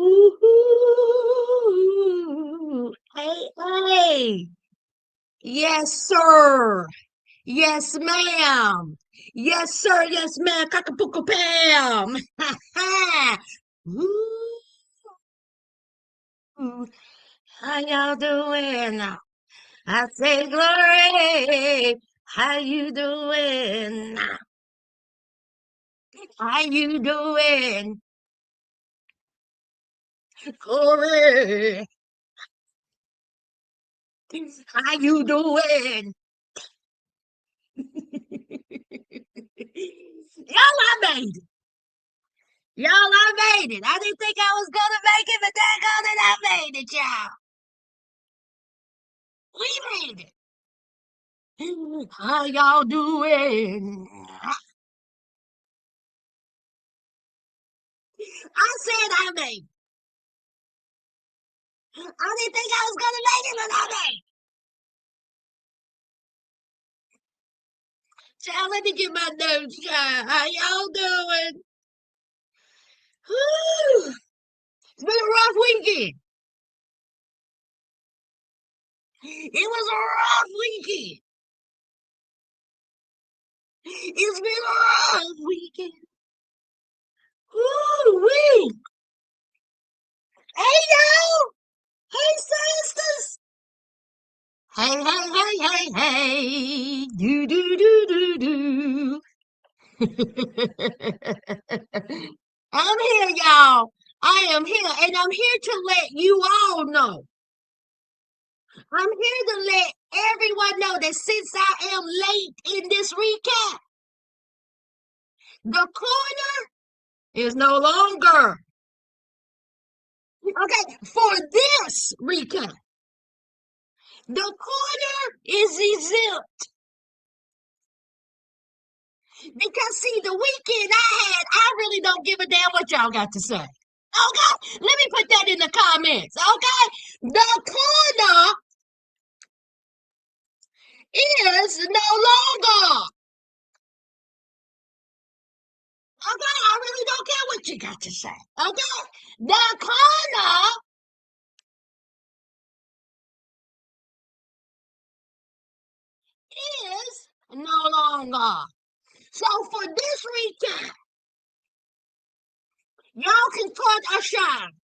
Ooh, hey, hey. Yes, sir. Yes, ma'am. Yes, sir. Yes, ma'am. Cockapoo Pam. Ooh, how y'all doing? I say glory. How you doing? How you doing? Glory. How you doing? Y'all, I made it. Y'all, I made it. I didn't think I was gonna make it, but daggone it, I made it, y'all. We made it. How y'all doing? I said I made it. I didn't think I was gonna make it, but I made it. Child, let me get my notes, child. How y'all doing? Whew. It's been a rough weekend. It was a rough weekend. It's been a rough weekend. Ooh, wee. Hey, y'all. Hey, sisters. Hey, hey, hey, hey, hey. Do, do, do, do, do. I'm here, y'all. I am here, and I'm here to let you all know. I'm here to let everyone know that since I am late in this recap, the corner is no longer. Okay, for this recap, the corner is exempt. Because see, the weekend I had, I really don't give a damn what y'all got to say. Okay, let me put that in the comments. Okay, the corner is no longer. Okay, I really don't care what you got to say. Okay, the corner is no longer. So for this recap, y'all can cut a shine.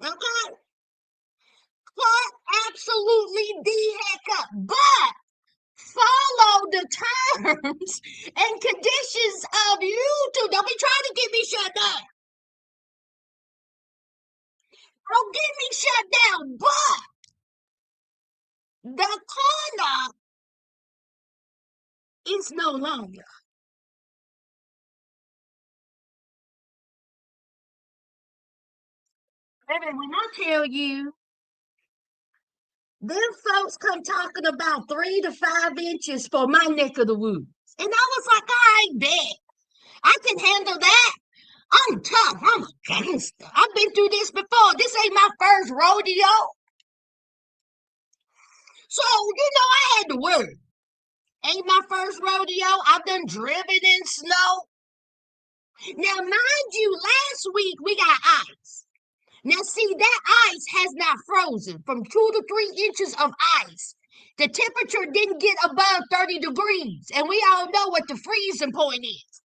Okay, cut absolutely the heck up, but follow the terms and conditions of YouTube. Don't be trying to get me shut down. Don't get me shut down. But the corner is no longer. Baby, when I tell you, them folks come talking about 3 to 5 inches for my neck of the woods. And I was like, I ain't bet. I can handle that. I'm tough. I'm a gangster. I've been through this before. This ain't my first rodeo. So, I had to work. Ain't my first rodeo. I've done driven in snow. Now, mind you, last week we got ice. Now, see, that ice has not frozen from 2 to 3 inches of ice. The temperature didn't get above 30 degrees, and we all know what the freezing point is.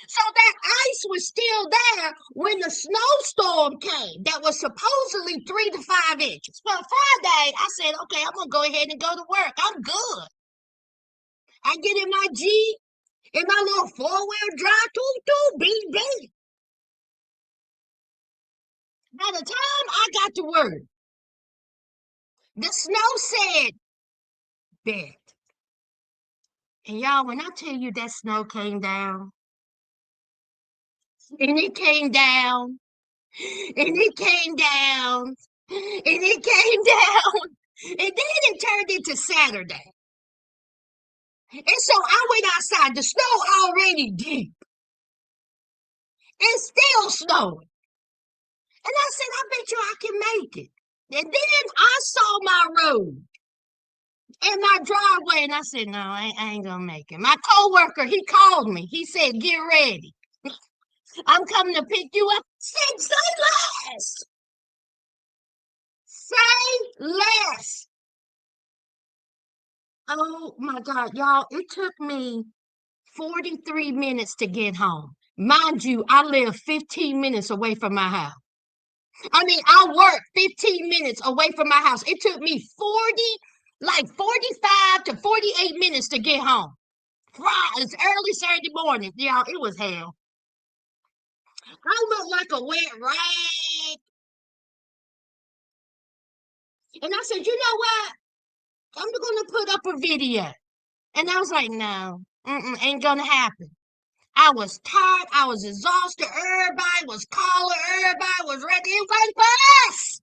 So that ice was still there when the snowstorm came that was supposedly 3 to 5 inches. Well, Friday, I said, okay, I'm going to go ahead and go to work. I'm good. I get in my Jeep, in my little four-wheel drive, beep, beep. By the time I got to work, the snow said, bet. And y'all, when I tell you that snow came down, and it came down, and it came down, and it came down, and then it turned into Saturday. And so I went outside, the snow already deep, and still snowing. And I said, I bet you I can make it. And then I saw my road in my driveway, and I said, no, I ain't gonna make it. My coworker, he called me. He said, get ready. I'm coming to pick you up. Say less. Say less. Oh my God, y'all, it took me 43 minutes to get home. Mind you, I live 15 minutes away from my house. I work 15 minutes away from my house. It took me 45 to 48 minutes to get home. It's early Saturday morning. Yeah, it was hell. I looked like a wet rag. And I said, you know what? I'm going to put up a video. And I was like, no, ain't going to happen. I was tired. I was exhausted. Everybody was calling. Everybody was ready. It was for us.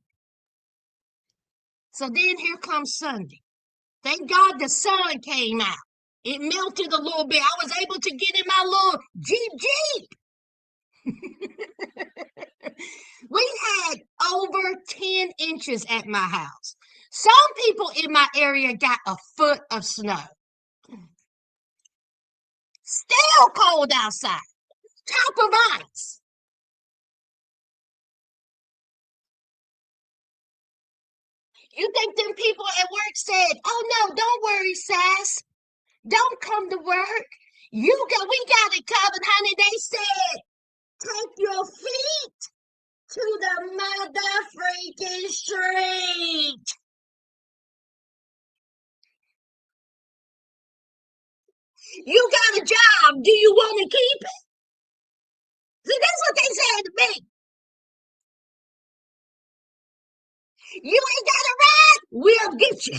So then here comes Sunday. Thank God the sun came out. It melted a little bit. I was able to get in my little Jeep. We had over 10 inches at my house. Some people in my area got a foot of snow. Still cold outside. Top of ice. You think them people at work said, "Oh no, don't worry, Sass. Don't come to work. We got it covered, honey." They said, "Take your feet to the mother freaking street." You got a job. Do you want to keep it? See, that's what they said to me. You ain't got a ride? We'll get you.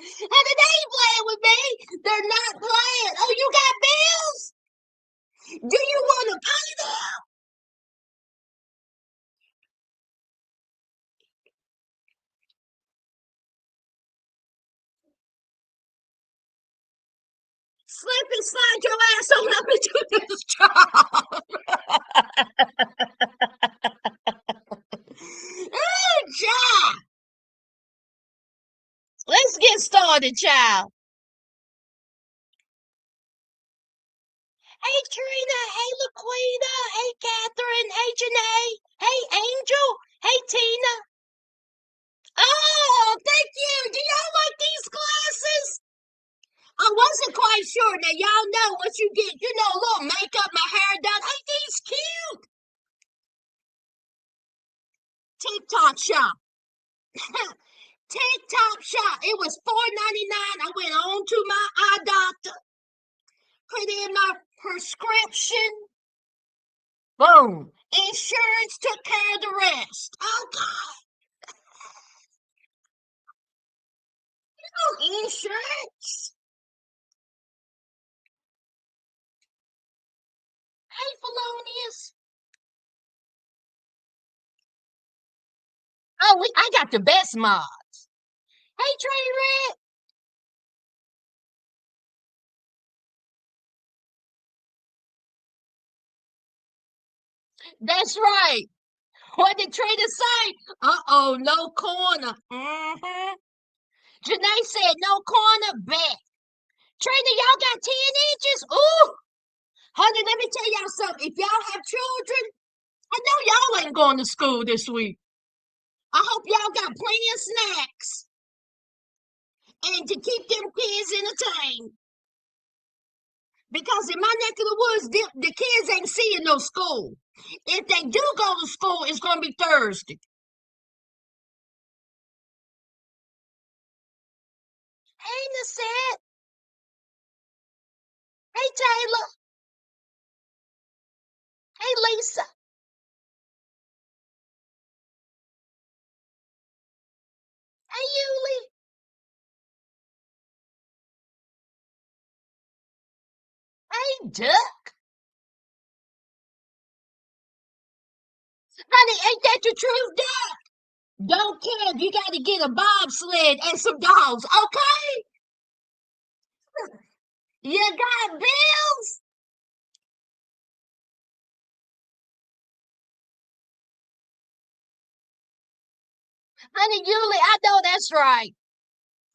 Honey, they ain't playing with me. They're not playing. Oh, you got bills? Do you want to pay them? Slip and slide your ass on up into this job. Oh, child. Let's get started, child. Hey, Trina. Hey, Laquita. Hey, Catherine. Hey, Janae. Hey, Angel. Hey, Tina. Oh, thank you. Do y'all like these glasses? I wasn't quite sure. Now, y'all know what you get. A little makeup, my hair done. Ain't these cute? TikTok shop. TikTok shop. It was $4.99. I went on to my eye doctor, put in my prescription. Boom. Insurance took care of the rest. Oh, God. Insurance. Hey, Felonious. Oh, I got the best mods. Hey, Trey Red. That's right. What did Trina say? Uh-oh, no corner. Mm-hmm. Janae said no corner, bet. Trina, y'all got 10 inches? Ooh. Honey, let me tell y'all something. If y'all have children, I know y'all ain't going to school this week. I hope y'all got plenty of snacks and to keep them kids entertained. Because in my neck of the woods, the kids ain't seeing no school. If they do go to school, it's going to be Thursday. Hey, Nasette. Hey, Taylor. Hey, Lisa. Hey, Yuli. Hey, Duck. Honey, ain't that the truth, Duck? Don't care if you got to get a bobsled and some dogs, okay? You got bills? Honey, Yuli, I know that's right.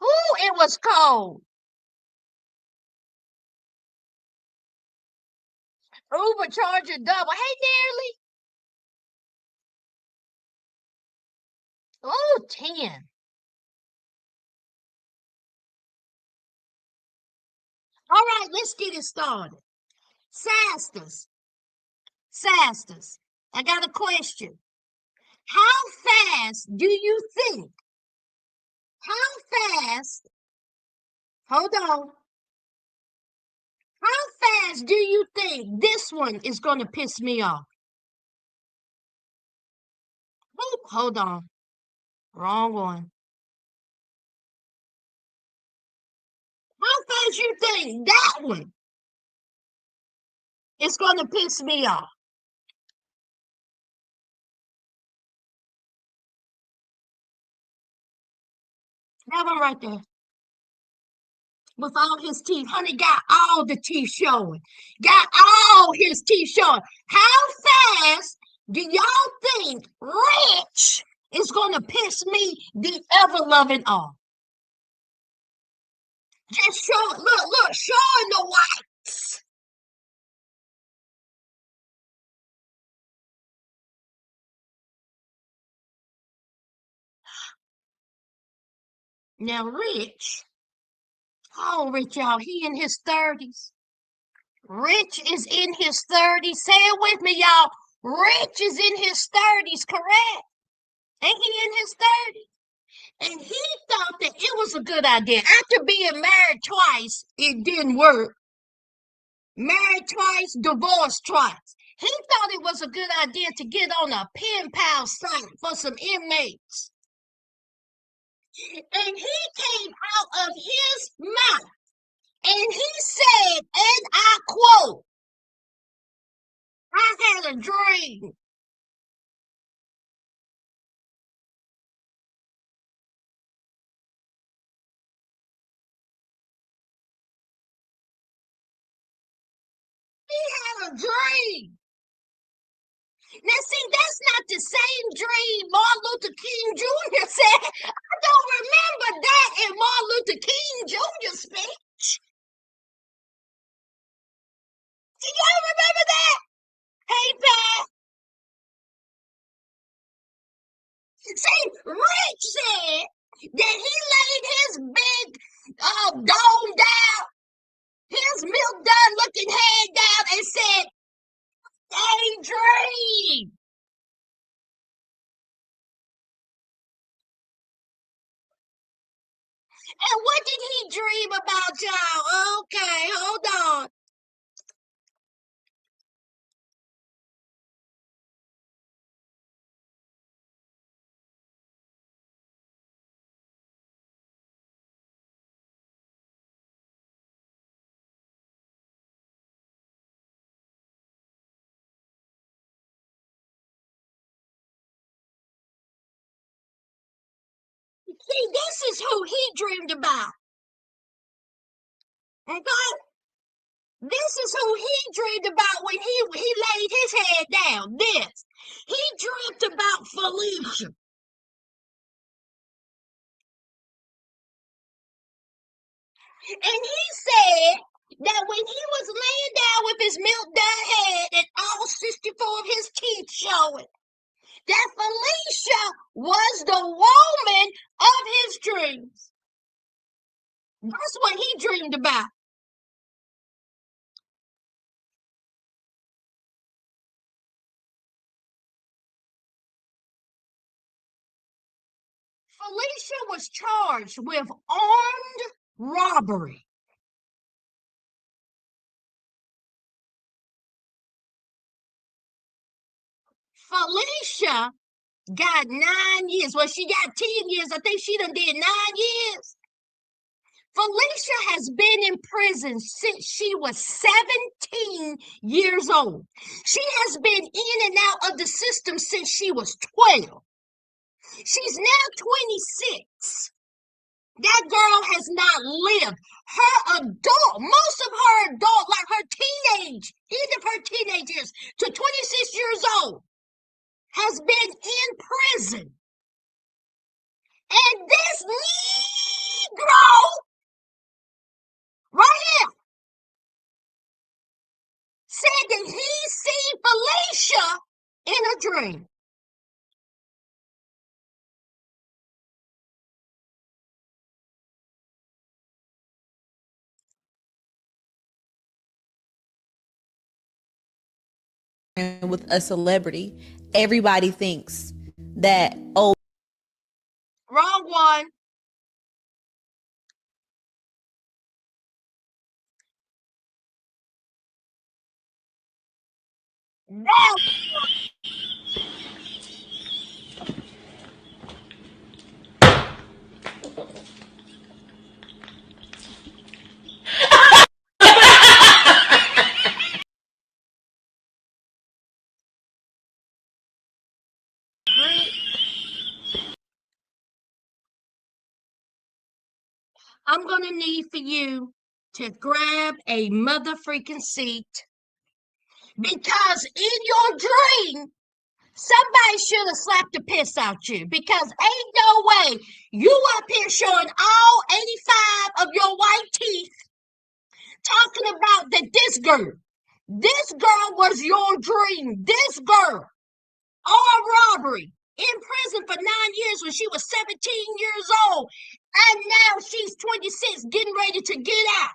Ooh, it was cold. Uber charge you double. Hey, Nearly. Oh, 10. All right, let's get it started. Sisters, sisters, I got a question. How fast do you think? How fast? Hold on. How fast do you think this one is going to piss me off? Oop, hold on. Wrong one. How fast you think that one is going to piss me off? That one right there. With all his teeth. Honey got all the teeth showing. Got all his teeth showing. How fast do y'all think Rich is going to piss me the ever loving off? Just show, look, showing the whites. Now, Rich, oh, Rich, y'all, he in his 30s. Rich is in his 30s. Say it with me, y'all. Rich is in his 30s, correct? Ain't he in his 30s? And he thought that it was a good idea. After being married twice, it didn't work. Married twice, divorced twice. He thought it was a good idea to get on a pen pal site for some inmates. And he came out of his mouth and he said, and I quote, I had a dream. He had a dream. Now, see, that's not the same dream Martin Luther King Jr. said. I don't remember that in Martin Luther King Jr. speech. Do y'all remember that? Hey, Pat. See, Rich said that he laid his big dome down, his milk done looking head down, and said, "Hey, dream." And what did he dream about, y'all? Okay, hold on. See, this is who he dreamed about. Okay? This is who he dreamed about when he laid his head down. This. He dreamed about Felicia. And he said that when he was laying down with his milk dud head and all 64 of his teeth showing, that Felicia was the woman of his dreams. That's what he dreamed about. Felicia was charged with armed robbery. Felicia got 9 years. Well, she got 10 years. I think she done did 9 years. Felicia has been in prison since she was 17 years old. She has been in and out of the system since she was 12. She's now 26. That girl has not lived. Her adult, most of her adult, like her teenage, end of her teenage years to 26 years old, has been in prison. And this Negro right here said that he seen Felicia in a dream. With a celebrity, everybody thinks that, oh, Wrong one. Now, I'm going to need for you to grab a mother freaking seat because in your dream, somebody should have slapped the piss out you because ain't no way you up here showing all 85 of your white teeth talking about that this girl was your dream. This girl, all robbery, in prison for 9 years when she was 17 years old, and now she's 26, getting ready to get out.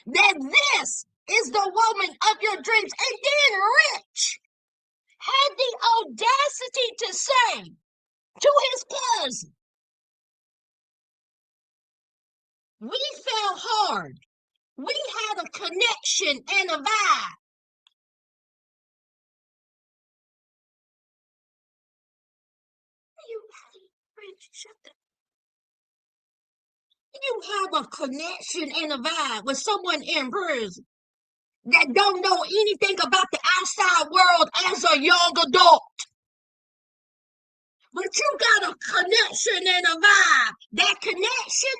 That this is the woman of your dreams. And then Rich had the audacity to say to his cousin, we fell hard. We had a connection and a vibe. You, Rich, shut the You have a connection and a vibe with someone in prison that don't know anything about the outside world as a young adult. But you got a connection and a vibe. That connection,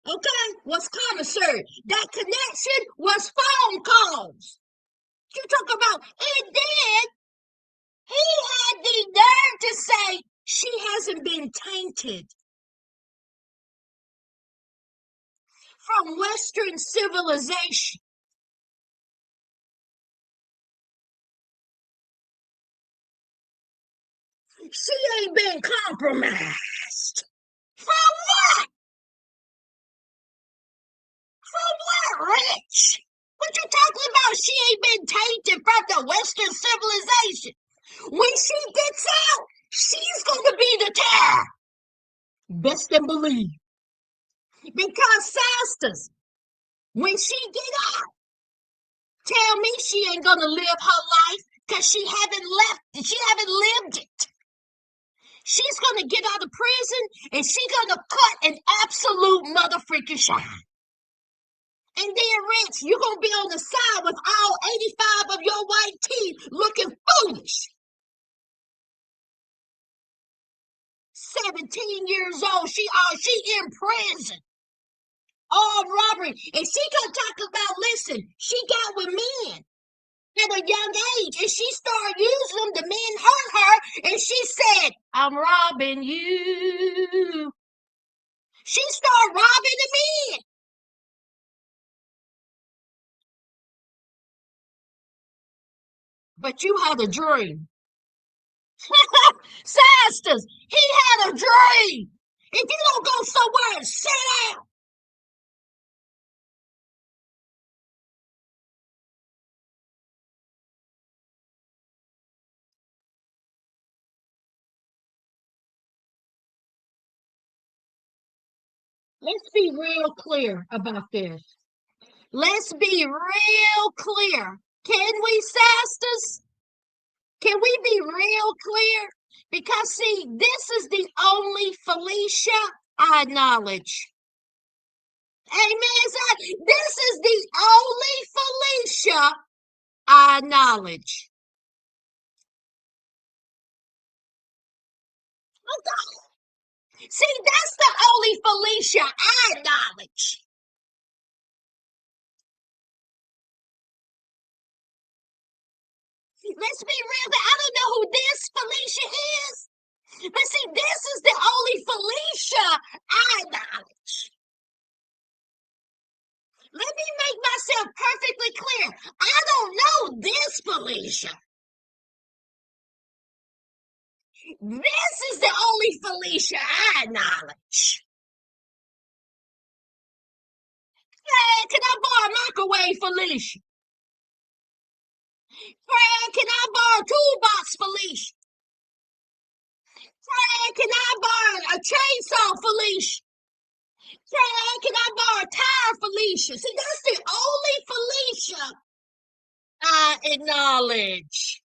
okay, was commissary. That connection was phone calls. You talk about, and then he had the nerve to say she hasn't been tainted from Western civilization. She ain't been compromised. From what? From what, Rich? What you talking about? She ain't been tainted from the Western civilization. When she gets out, she's gonna be the terror. Best and believe. Because sisters, when she get out, tell me she ain't gonna live her life because she haven't lived it. She's gonna get out of prison and she's gonna cut an absolute mother freaking shine. And then, Rich, you're gonna be on the side with all 85 of your white teeth looking foolish. 17 years old, she in prison. All robbery. And she gonna talk about, listen, she got with men at a young age, and she started using them. The men hurt her, and she said, I'm robbing you. She started robbing the men. But you had a dream. Sisters, he had a dream. If you don't go somewhere and sit down, let's be real clear about this. Let's be real clear. Can we, sisters? Can we be real clear? Because, see, this is the only Felicia I acknowledge. Amen. This is the only Felicia I acknowledge. See, that's the only Felicia I acknowledge. Let's be real. I don't know who this Felicia is. But see, this is the only Felicia I acknowledge. Let me make myself perfectly clear. I know this Felicia. This is the only Felicia I acknowledge. Fred, can I borrow a microwave, Felicia? Fred, can I borrow a toolbox, Felicia? Fred, can I borrow a chainsaw, Felicia? Fred, can I borrow a tire, Felicia? See, that's the only Felicia I acknowledge.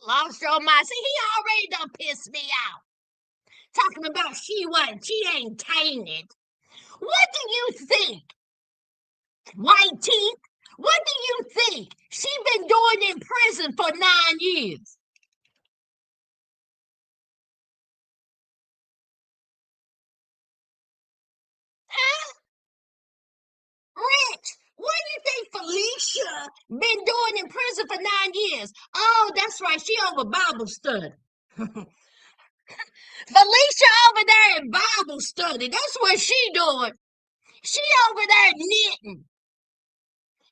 Lost your mind. See, he already done pissed me out. Talking about she ain't tainted. What do you think? White teeth? What do you think? She been doing in prison for 9 years. Huh? Rich, what do you think Felicia been doing in prison for 9 years? Oh, that's right. She over Bible study. Felicia over there in Bible study. That's what she doing. She over there knitting.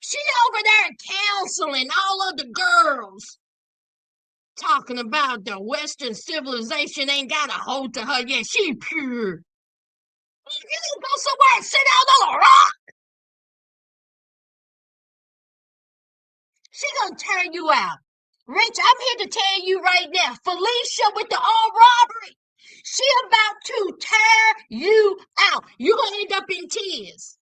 She over there counseling all of the girls. Talking about the Western civilization ain't got a hold to her yet. She pure. You need to go somewhere and sit down on a rock. She gonna turn you out. Rich, I'm here to tell you right now, Felicia with the armed robbery, she about to tear you out. You gonna end up in tears.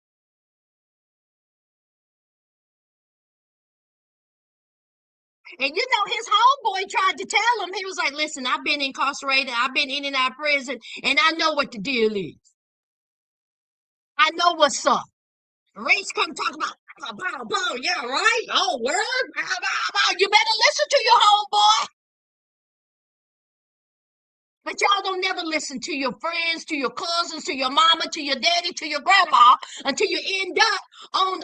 And you know, his homeboy tried to tell him, he was like, listen, I've been incarcerated, I've been in and out of prison, and I know what the deal is. I know what's up. Rich come talk about yeah, right? Oh, word? You better listen to your homeboy. But y'all don't never listen to your friends, to your cousins, to your mama, to your daddy, to your grandma until you end up on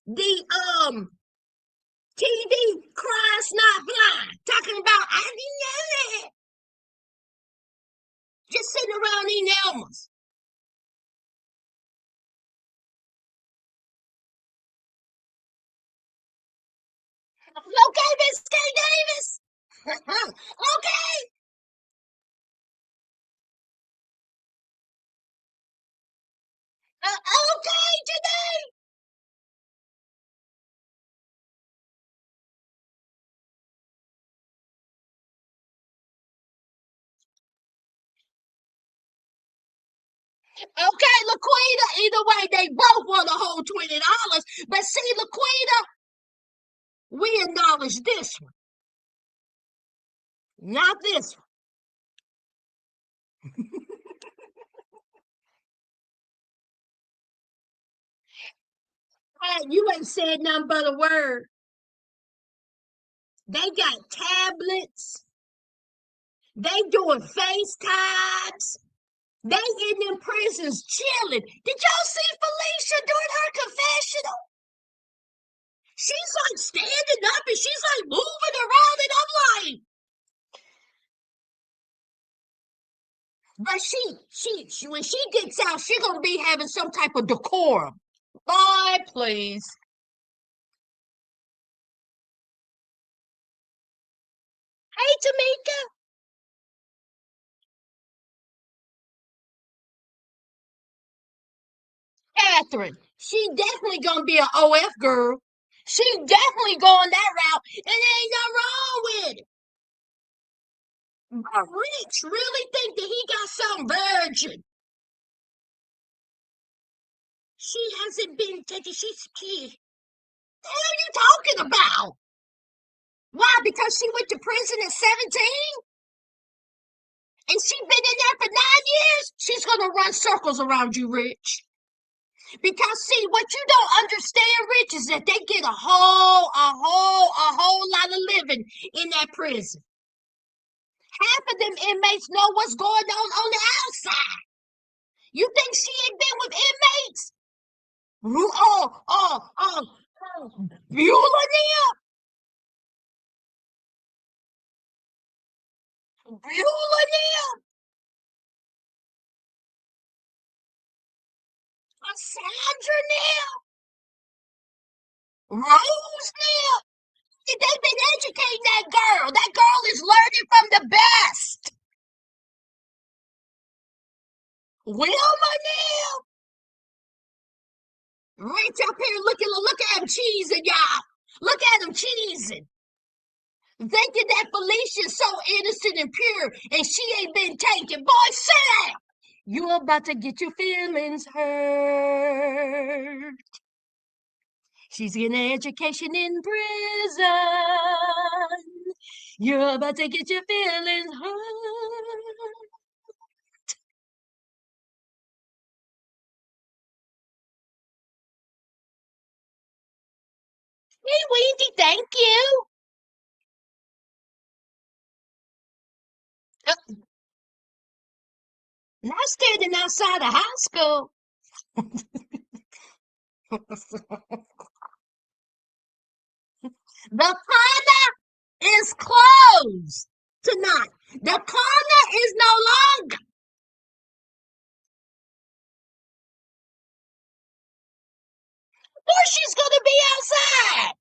the TV crying snot blind talking about I didn't know that. Just sitting around eating Elmer's. Okay, Miss K Davis. Okay. Okay, today. Okay, Laquita. Either way, they both want to hold $20. But see, Laquita, we acknowledge this one, not this one. Hey, you ain't said nothing but a word. They got tablets. They doing FaceTimes. They in them prisons chilling. Did y'all see Felicia during her confessional? She's like standing up and she's like moving around, and I'm like, but she when she gets out, she gonna be having some type of decorum. Boy, please. Hey, Tamika. Catherine. She definitely gonna be an OF girl. She definitely going that route, and there ain't nothing wrong with it. But Rich really think that he got some virgin. She hasn't been taken. What are you talking about? Why? Because she went to prison at 17 and she been in there for 9 years? She's gonna run circles around you, Rich. Because see, what you don't understand, Rich, is that they get a whole lot of living in that prison. Half of them inmates know what's going on the outside. You think she ain't been with inmates? Beulah Beulah Sandra now, Rose now. They've been educating that girl. That girl is learning from the best. Wilma now. Rich up here look at him cheesing, y'all. Look at him cheesing. Thinking that Felicia's so innocent and pure and she ain't been taken. Boy, sit down. You're about to get your feelings hurt. She's getting an education in prison. You're about to get your feelings hurt. Hey, Wendy, thank you. Not standing outside of high school. The corner is closed tonight. The corner is no longer. Or she's going to be outside.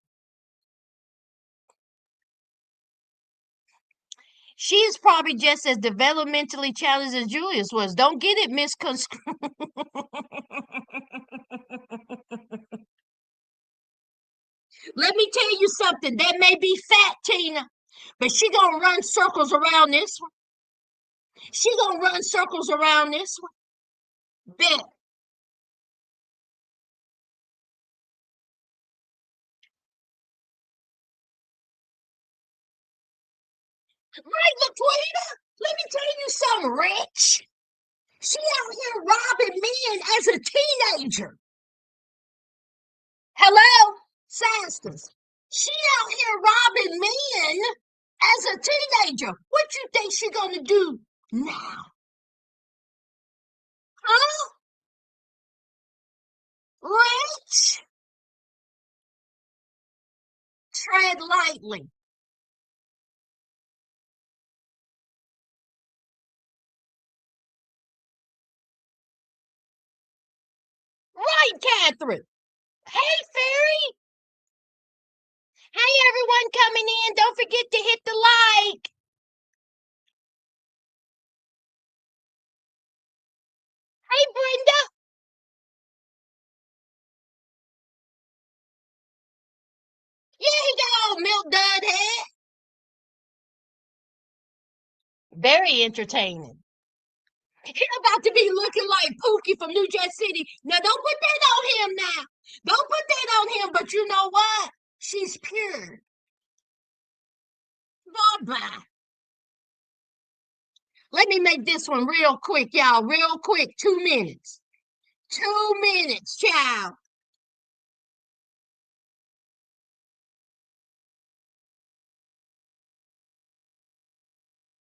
She's probably just as developmentally challenged as Julius was. Don't get it misconstrued. Let me tell you something. That may be fat, Tina, but she gonna run circles around this one. She gonna run circles around this one. Bet. Right, Laquita? Let me tell you something, Rich. She out here robbing men as a teenager. Hello? Sisters. She out here robbing men as a teenager. What you think she gonna do now? Huh? Rich? Tread lightly. Right, Catherine. Hey, Fairy. Hey, everyone coming in. Don't forget to hit the like. Hey, Brenda. Yeah, he got old milk dud head. Very entertaining. He about to be looking like Pookie from New Jack City. Now, don't put that on him now. Don't put that on him, but you know what? She's pure. Bye-bye. Let me make this one real quick, y'all. Real quick. 2 minutes. 2 minutes, child.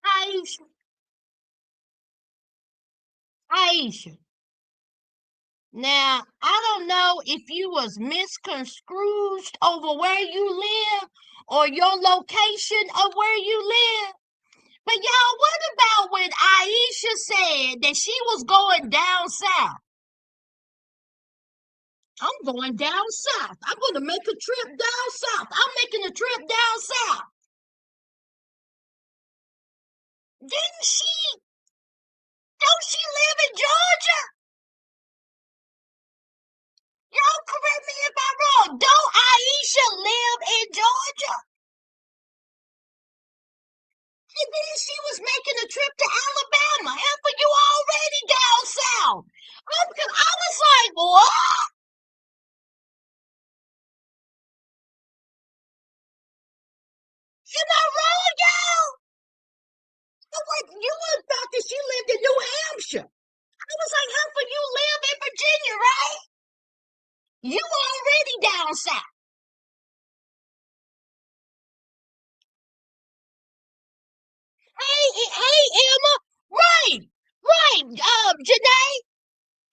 Aisha. Aisha. Now, I don't know if you was misconstrued over where you live or your location of where you live. But y'all, what about when Aisha said that she was going down south? I'm going down south. I'm going to make a trip down south. I'm making a trip down south. Didn't she? Don't she live in Georgia? Y'all correct me if I'm wrong. Don't Aisha live in Georgia? And then she was making a trip to Alabama. After you already down south. I was like, what? Am I wrong, y'all? You would have thought that she lived in New Hampshire. I was like, Humper, you live in Virginia, right? You already down south. Hey, Emma. Right, right. Janae.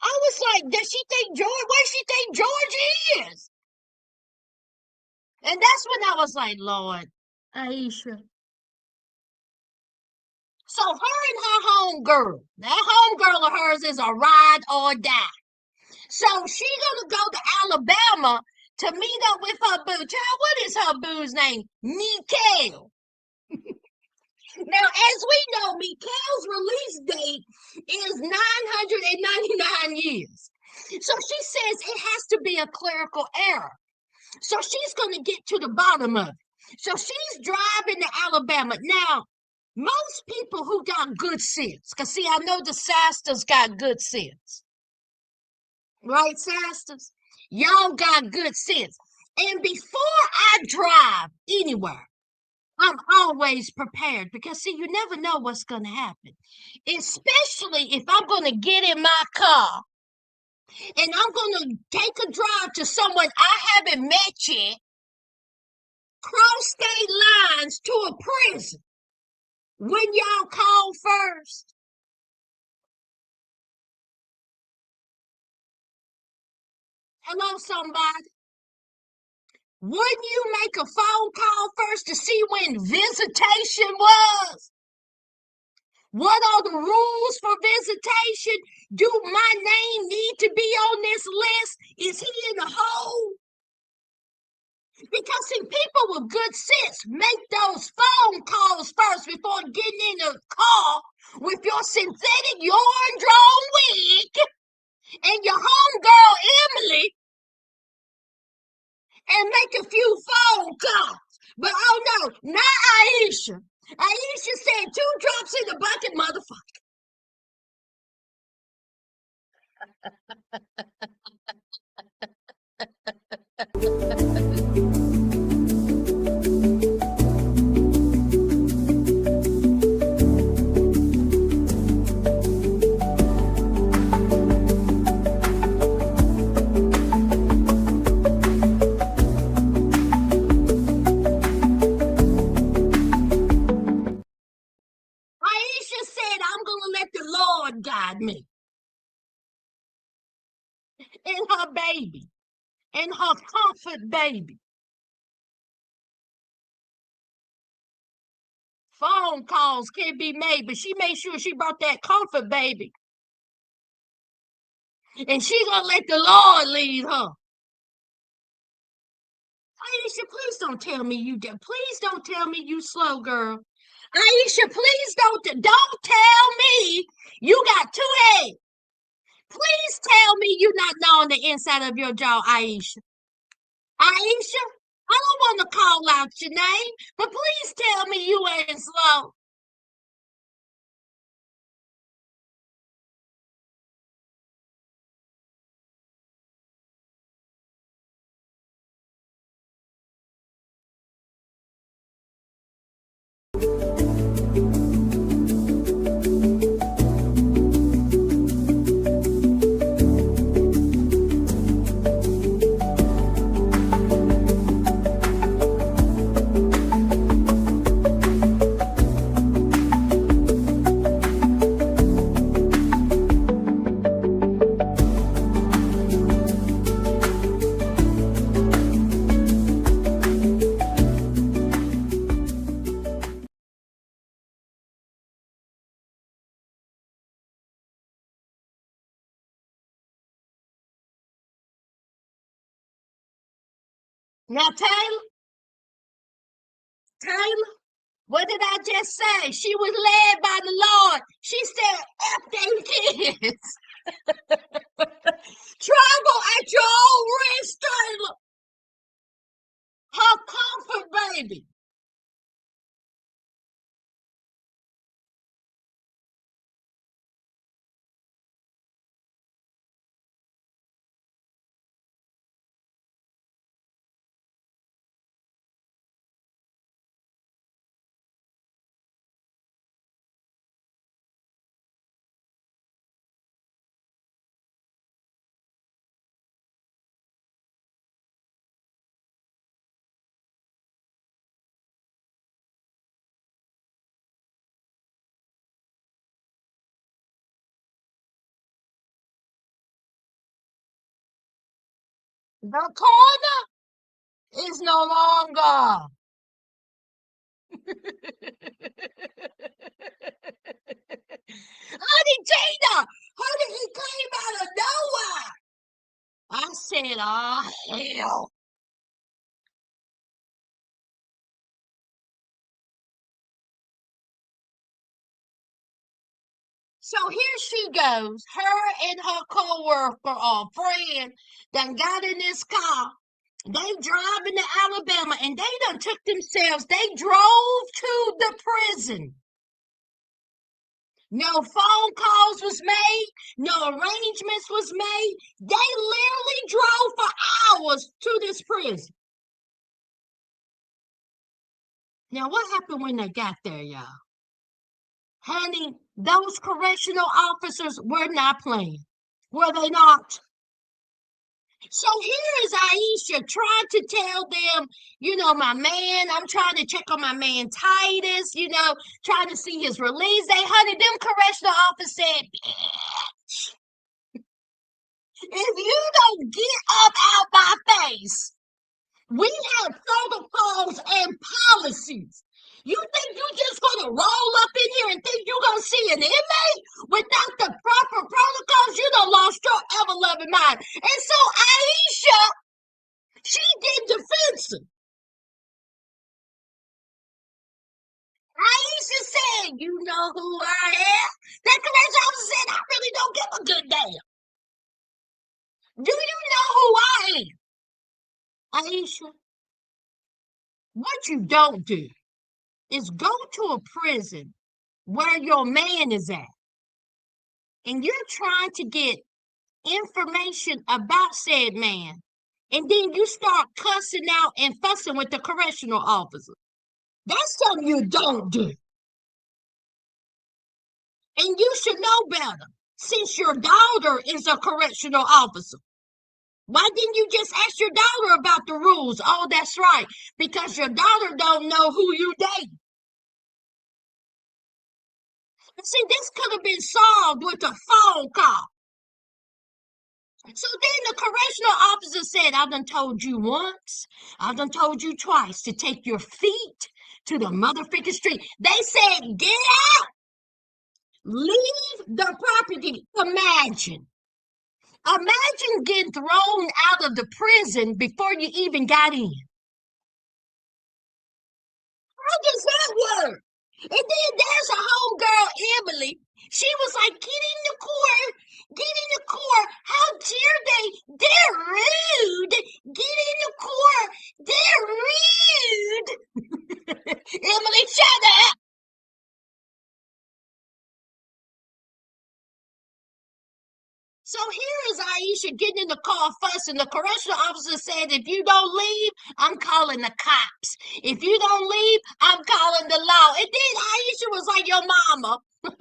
I was like, does she think George? Where she think George is? And that's when I was like, Lord, Aisha. So her and her homegirl, that homegirl of hers is a ride or die. So she gonna go to Alabama to meet up with her boo. Child, what is her boo's name? Mikael. Now, as we know, Mikael's release date is 999 years. So she says it has to be a clerical error. So she's going to get to the bottom of it. So she's driving to Alabama. Now, most people who got good sense, because see, I know the Sasters got good sense. Right, Sasters? Y'all got good sense. And before I drive anywhere, I'm always prepared because see, you never know what's going to happen. Especially if I'm going to get in my car and I'm going to take a drive to someone I haven't met yet, cross state lines to a prison. When y'all call first? Hello, somebody. Wouldn't you make a phone call first to see when visitation was? What are the rules for visitation? Do my name need to be on this list? Is he in the hole? Because see, people with good sense make those phone calls first before getting in a car with your synthetic yarn drawn wig and your homegirl Emily and make a few phone calls. But oh no, not Aisha. Aisha said 2 drops in the bucket, motherfucker. Aisha said, I'm going to let the Lord guide me and her baby and her comfort baby. Phone calls can be made, but she made sure she brought that comfort baby. And she going to let the Lord lead her. Aisha, please don't tell me you did. Please don't tell me you slow, girl. Aisha, please don't tell me you got 2 heads. Please tell me you not knowing the inside of your jaw, Aisha. Aisha, I don't want to call out your name, but please tell me you ain't slow. Now, Taylor, what did I just say? She was led by the Lord. She said, F them kids. Travel at your own risk, Taylor. Her comfort baby. The corner is no longer. Honey Tina, honey, he came out of nowhere. said, oh, hell. So here she goes. Her and her coworker or friend done got in this car. They driving to Alabama and they done took themselves. They drove to the prison. No phone calls was made. No arrangements was made. They literally drove for hours to this prison. Now, what happened when they got there, y'all? Honey, those correctional officers were not playing. Were they not? So here is Aisha trying to tell them, my man, I'm trying to check on my man Titus, trying to see his release date. Honey, them correctional officers said, if you don't get up out my face, we have protocols and policies. You think you just gonna roll up in here and think you gonna see an inmate without the proper protocols? You done lost your ever-loving mind. And so Aisha, she get defensive. Aisha said, you know who I am? That corrections officer said, I really don't give a good damn. Do you know who I am? Aisha, what you don't do is go to a prison where your man is at, and you're trying to get information about said man, and then you start cussing out and fussing with the correctional officer. That's something you don't do. And you should know better since your daughter is a correctional officer. Why didn't you just ask your daughter about the rules? Oh, that's right, because your daughter don't know who you date. See, this could have been solved with a phone call. So then the correctional officer said, I done told you once, I done told you twice to take your feet to the motherfucking street. They said, get out, leave the property. Imagine getting thrown out of the prison before you even got in. How does that work? And then there's a homegirl, Emily. She was like, get in the court, get in the court. How dare they? They're rude. Get in the court. They're rude. Emily, shut up. So here is Aisha getting in the car fussing. The correctional officer said, if you don't leave, I'm calling the cops. If you don't leave, I'm calling the law. And then Aisha was like, your mama. I was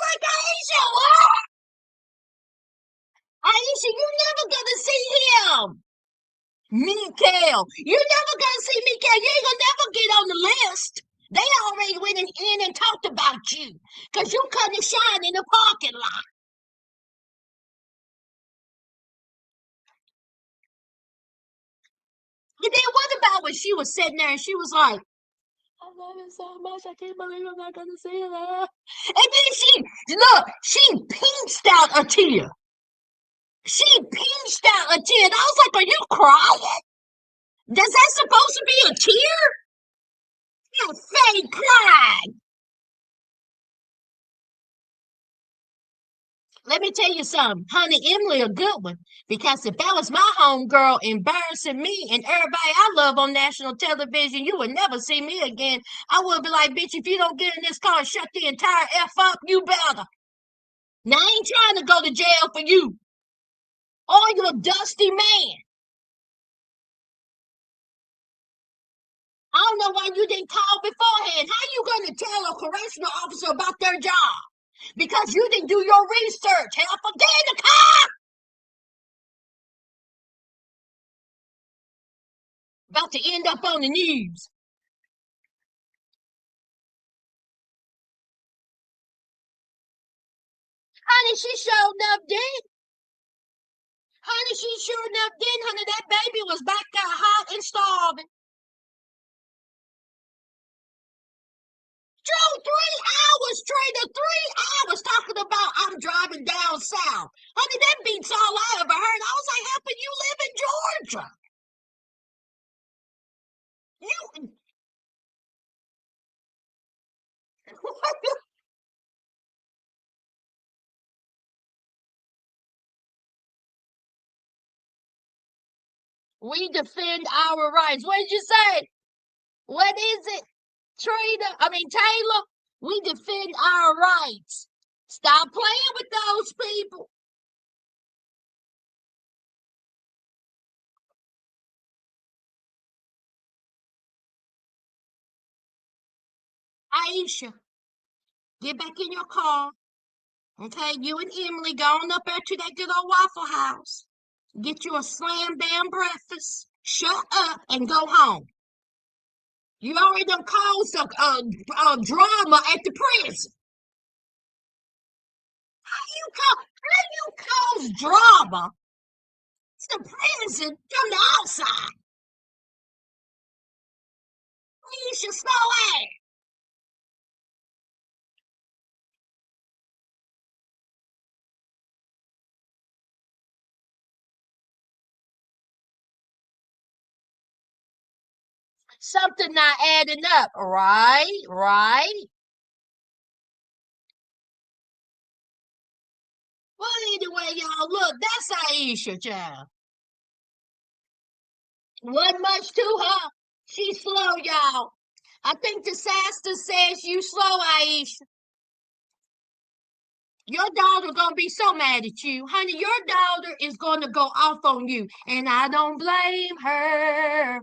like, Aisha, what? Aisha, you're never gonna see him. Mikael. You're never gonna see Mikael. You ain't gonna never get on the list. They already went in and talked about you because you couldn't shine in the parking lot. And then what about when she was sitting there and she was like, I love him so much, I can't believe I'm not gonna see her. And then she pinched out a tear. She pinched out a tear. And I was like, are you crying? Does that supposed to be a tear? A fake cry. Let me tell you something, honey, Emily a good one. Because if that was my homegirl embarrassing me and everybody I love on national television, you would never see me again. I would be like, bitch, if you don't get in this car and shut the entire F up, you better. Now, I ain't trying to go to jail for you or your dusty man. I don't know why you didn't call beforehand. How you going to tell a correctional officer about their job? Because you didn't do your research. Hell, get in the car. About to end up on the news. Honey, she showed up dead. Honey, she sure enough did, honey. That baby was back there hot and starving. Drove 3 hours hours, Trina, 3 hours talking about I'm driving down south. Honey, that beats all I ever heard. I was like, how can you live in Georgia? You we defend our rights. What did you say? What is it? Taylor, we defend our rights. Stop playing with those people. Aisha, get back in your car. Okay, you and Emily go on up there to that good old Waffle House. Get you a slam bam breakfast. Shut up and go home. You already done caused drama at the prison. How you cause drama? It's the prison from the outside. You should slow down. Something not adding up, right? Right? Well, anyway, y'all, look, that's Aisha, child. Wasn't much to her. She's slow, y'all. I think disaster says you slow, Aisha. Your daughter gonna be so mad at you, honey. Your daughter is gonna go off on you, and I don't blame her.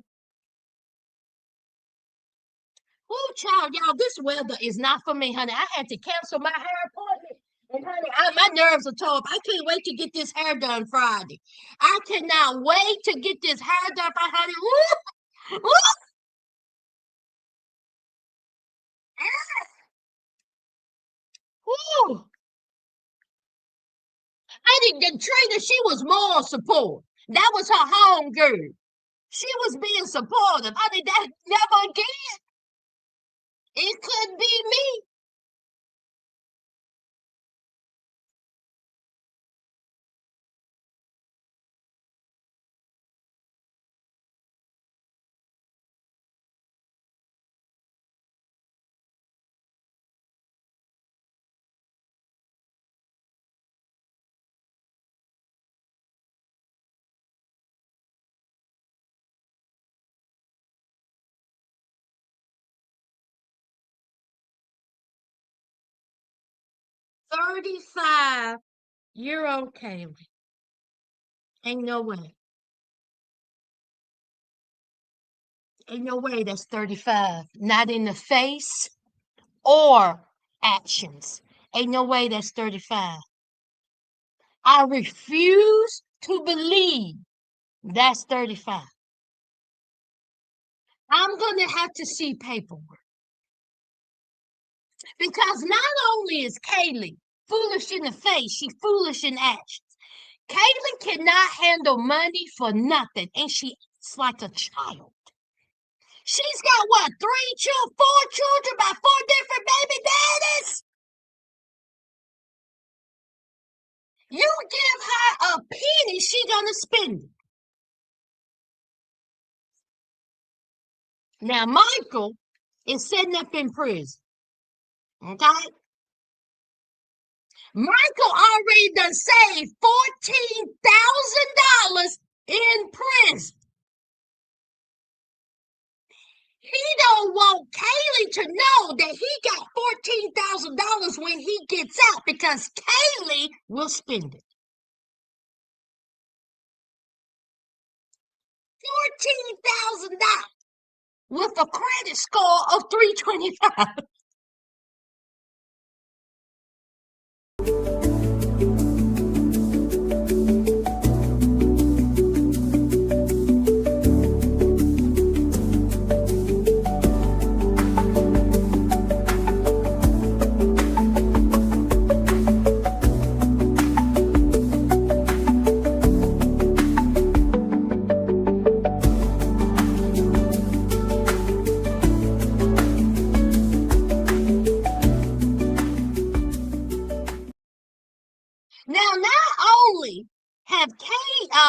Oh, child, y'all, this weather is not for me, honey. I had to cancel my hair appointment. And honey, my nerves are tough. I can't wait to get this hair done Friday. I cannot wait to get this hair done, honey. Woo! Woo! Woo! Honey, the trainer, she was moral support. That was her home girl. She was being supportive. Honey, that never again. It could be me. 35. You're okay. Ain't no way. Ain't no way that's 35. Not in the face or actions. Ain't no way that's 35. I refuse to believe that's 35. I'm going to have to see paperwork. Because not only is Kaylee foolish in the face, she's foolish in actions. Kaylee cannot handle money for nothing, and she acts like a child. She's got what, 4 children by 4 different baby daddies? You give her a penny, she gonna spend it. Now Michael is sitting up in prison. Okay? Michael already done saved $14,000 in prison. He don't want Kaylee to know that he got $14,000 when he gets out because Kaylee will spend it. $14,000 with a credit score of 325.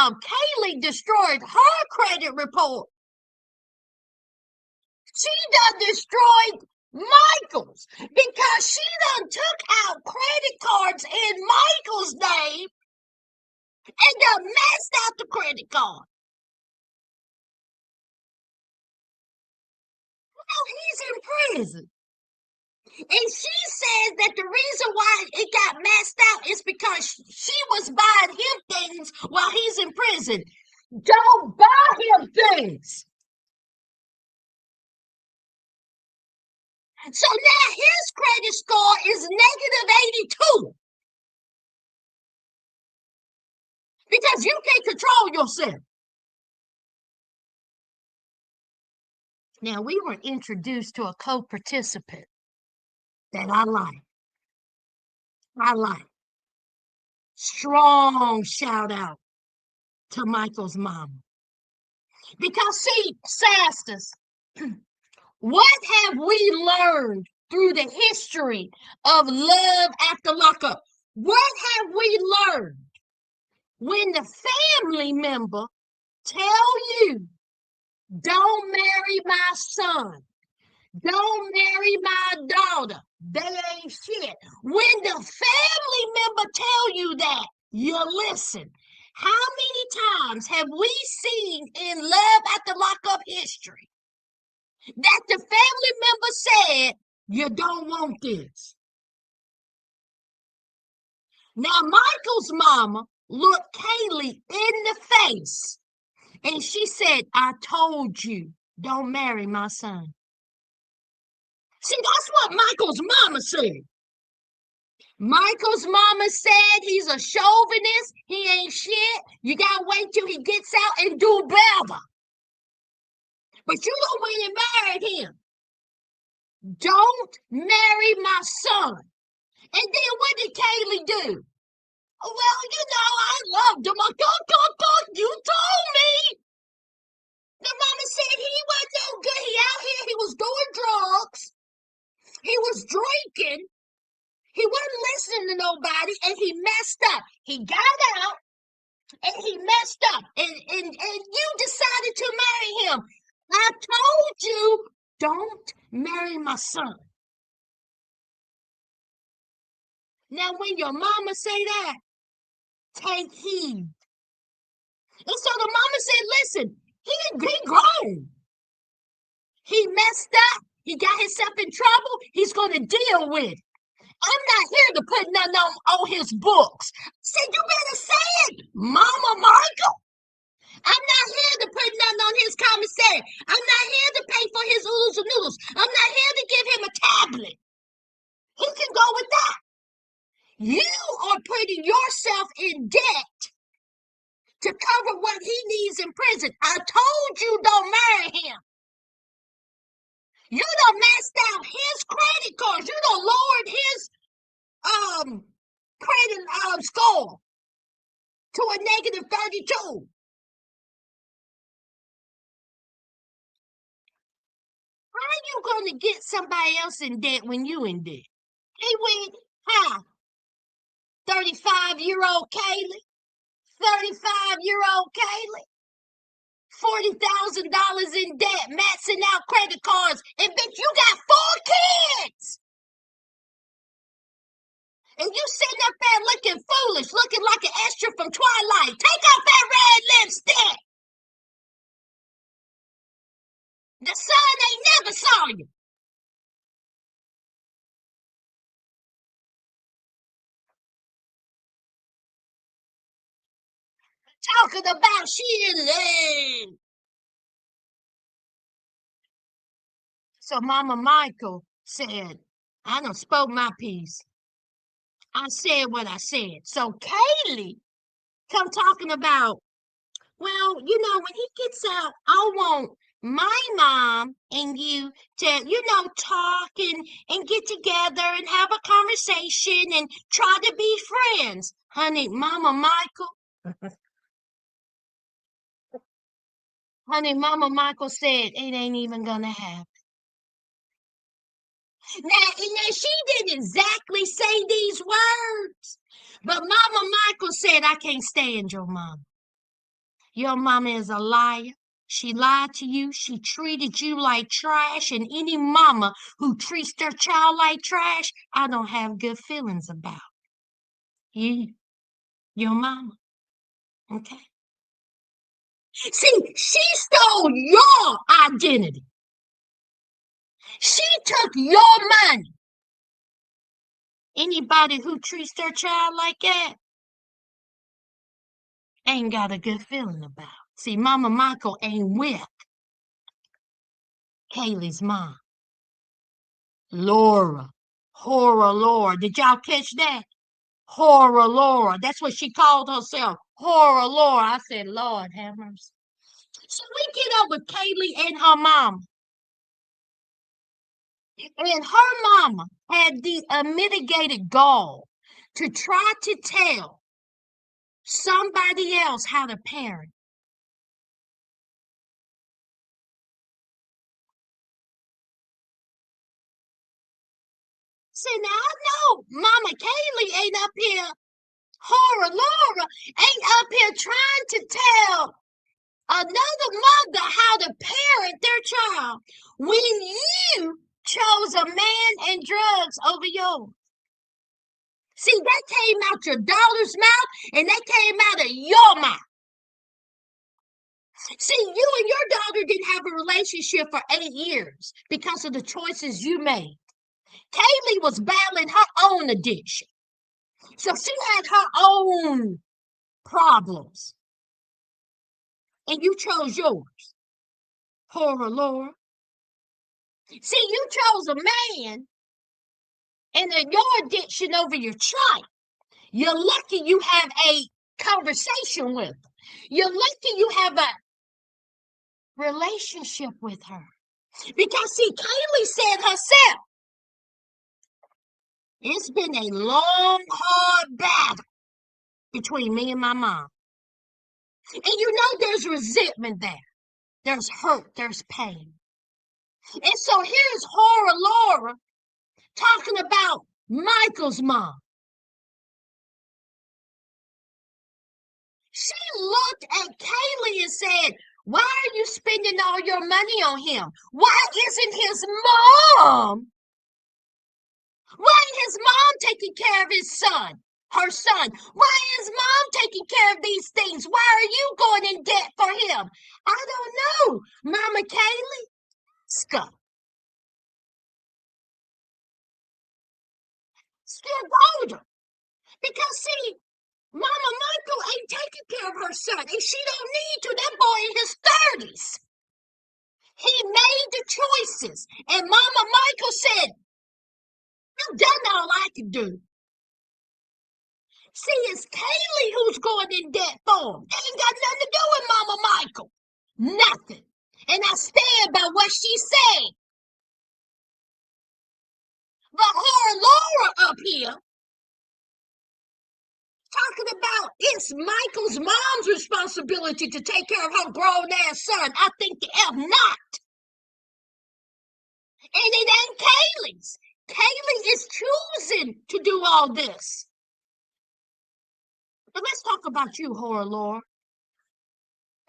how Kaylee destroyed her credit report. She done destroyed Michael's because she done took out credit cards in Michael's name and done messed out the credit card. Now he's in prison. And she says that the reason why it got messed out is because she was buying him things while he's in prison. Don't buy him things. So now his credit score is negative 82. Because you can't control yourself. Now, we were introduced to a co-participant that I like. Strong shout out to Michael's mom. Because see, sisters, what have we learned through the history of love after lockup? What have we learned? When the family member tell you, don't marry my son, don't marry my daughter, they ain't shit. When the family member tell you that, you listen. How many times have we seen in love after lockup history that the family member said, you don't want this? Now, Michael's mama looked Kaylee in the face and she said, I told you, don't marry my son. See, that's what Michael's mama said. Michael's mama said he's a chauvinist. He ain't shit. You gotta wait till he gets out and do better. But you don't went and married him. Don't marry my son. And then what did Kaylee do? Well, you know, I loved him. You told me. The mama said he wasn't no good. He out here, he was doing drugs. He was drinking. He wasn't listening to nobody, and he messed up. He got out, and he messed up, and you decided to marry him. I told you, don't marry my son. Now, when your mama say that, take heed. And so the mama said, listen, he grown. He messed up. He got himself in trouble. He's going to deal with it. I'm not here to put nothing on his books. I said, you better say it, Mama Michael. I'm not here to put nothing on his commissary. I'm not here to pay for his oodles and noodles. I'm not here to give him a tablet. He can go with that. You are putting yourself in debt to cover what he needs in prison. I told you don't marry him. You done messed out his credit cards. You done lowered his credit score to a negative 32. How are you going to get somebody else in debt when you in debt? Hey, wait, how? 35-year-old Kaylee? 35-year-old Kaylee? $40,000 in debt, maxing out credit cards, and bitch, you got 4 kids! And you sitting up there looking foolish, looking like an extra from Twilight. Take off that red lipstick! The sun ain't never saw you. Talking about she in love. So Mama Michael said, I done spoke my piece. I said what I said. So Kaylee come talking about, well, you know, when he gets out, I want my mom and you to, you know, talk and get together and have a conversation and try to be friends. Honey, Mama Michael said it ain't even gonna happen. Now she didn't exactly say these words, but Mama Michael said, I can't stand your mom. Your mama is a liar. She lied to you. She treated you like trash. And any mama who treats their child like trash, I don't have good feelings about. You, your mama. Okay. See, she stole your identity. She took your money. Anybody who treats their child like that ain't got a good feeling about. See, Mama Michael ain't with Kaylee's mom, Laura. Horror Laura. Did y'all catch that? Horror Laura. That's what she called herself. Horror Laura. I said, Lord have mercy. So we get up with Kaylee and her mama. And her mama had the unmitigated gall to try to tell somebody else how to parent. See, now I know Mama Kaylee ain't up here, Horror Laura ain't up here trying to tell another mother how to parent their child when you chose a man and drugs over yours. See, that came out your daughter's mouth and that came out of your mouth. See, you and your daughter didn't have a relationship for 8 years because of the choices you made. Kaylee was battling her own addiction. So she had her own problems. And you chose yours. Horror Laura. See, you chose a man and your addiction over your child. You're lucky you have a conversation with her. You're lucky you have a relationship with her. Because see, Kaylee said herself, it's been a long, hard battle between me and my mom. And you know there's resentment there. There's hurt, there's pain. And so here's Horror Laura talking about Michael's mom. She looked at Kaylee and said, why are you spending all your money on him? Why isn't his mom? Why ain't his mom taking care of his son? Her son. Why is mom taking care of these things? Why are you going in debt for him? I don't know, Mama Kaylee. Scott. Still older. Because see, Mama Michael ain't taking care of her son, and she don't need to. That boy in his 30s. He made the choices, and Mama Michael said, I've done all I can do. See, it's Kaylee who's going in debt for him. They ain't got nothing to do with Mama Michael. Nothing. And I stand by what she said. But Horror Laura up here talking about it's Michael's mom's responsibility to take care of her grown ass son. I think the F not. And it ain't Kaylee's. Kaylee is choosing to do all this. But let's talk about you, Horror Laura.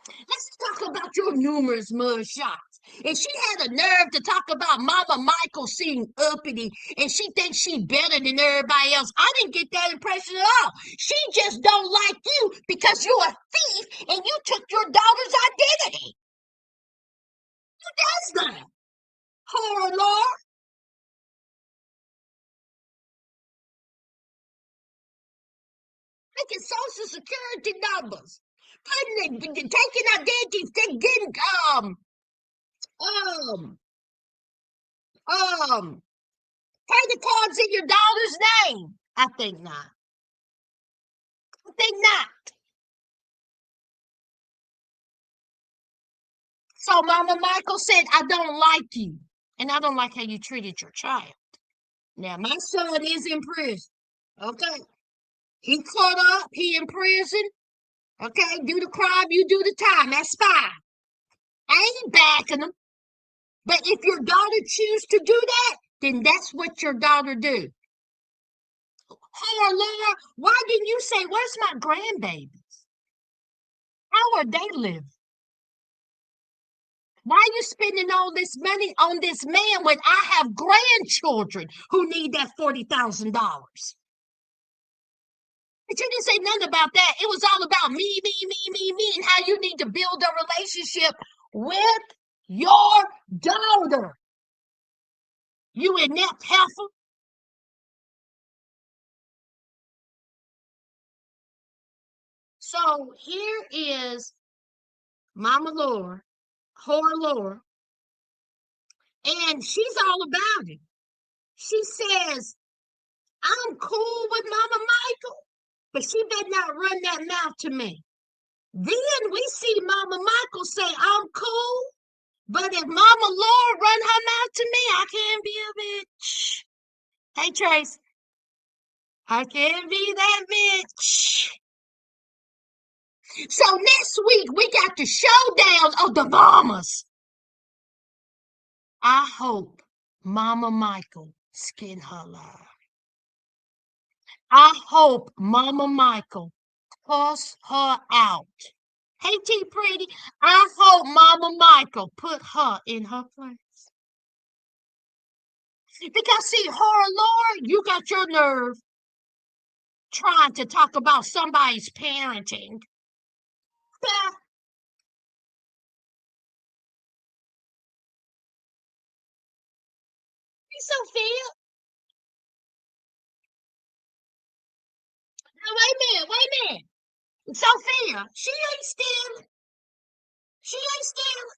Let's talk about your numerous mud shots. And she had a nerve to talk about Mama Michael seeing uppity, and she thinks she better than everybody else. I didn't get that impression at all. She just don't like you because you're a thief and you took your daughter's identity. Who does that? Horror Laura? Taking social security numbers, taking identities, getting um um credit cards in your daughter's name. I think not. I think not. So Mama Michael said, I don't like you. And I don't like how you treated your child. Now my son is in prison. Okay. He caught up, he in prison. Okay, do the crime, you do the time. That's fine. I ain't backing him. But if your daughter choose to do that, then that's what your daughter do. Oh Lord, why didn't you say, where's my grandbabies? How are they living? Why are you spending all this money on this man when I have grandchildren who need that $40,000? But you didn't say nothing about that. It was all about me, and how you need to build a relationship with your daughter. You inept heifer. So here is Mama Laura, Whore Laura, and she's all about it. She says, I'm cool with Mama Michael, but she better not run that mouth to me. Then we see Mama Michael say, I'm cool, but if Mama Laura run her mouth to me, I can't be a bitch. Hey, Trace, I can't be that bitch. So next week, we got the showdown of the mamas. I hope Mama Michael skin her alive. I hope Mama Michael cuss her out. Hey, T Pretty, I hope Mama Michael put her in her place. Because see, Horror Lord, you got your nerve trying to talk about somebody's parenting. Yeah, Sophia. Now, wait a minute. Sophia, she ain't stealing. She ain't stealing.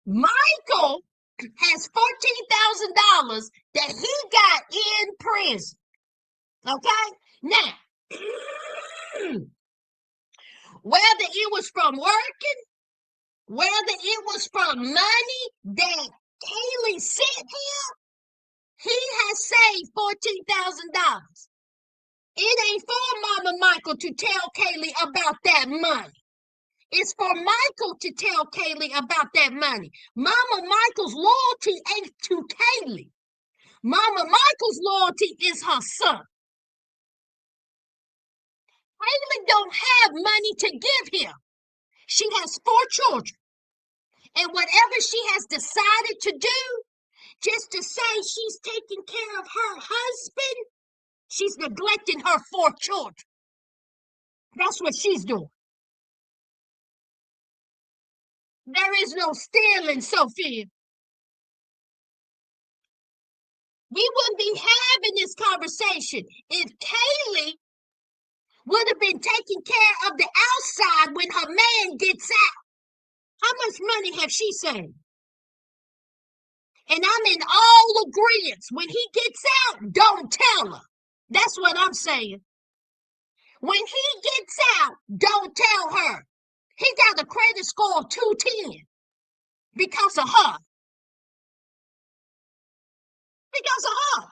Michael has $14,000 that he got in prison. Okay? Now, whether it was from working, whether it was from money that Kaylee sent him, he has saved $14,000. It ain't for Mama Michael to tell Kaylee about that money. It's for Michael to tell Kaylee about that money. Mama Michael's loyalty ain't to Kaylee. Mama Michael's loyalty is her son. Kaylee don't have money to give him. She has 4 children. And whatever she has decided to do, just to say she's taking care of her husband, she's neglecting her 4 children. That's what she's doing. There is no stealing, Sophia. We wouldn't be having this conversation if Kaylee would have been taking care of the outside when her man gets out. How much money have she saved? And I'm in all agreement. When he gets out, don't tell her. That's what I'm saying. When he gets out, don't tell her. He got a credit score of 210 because of her. Because of her.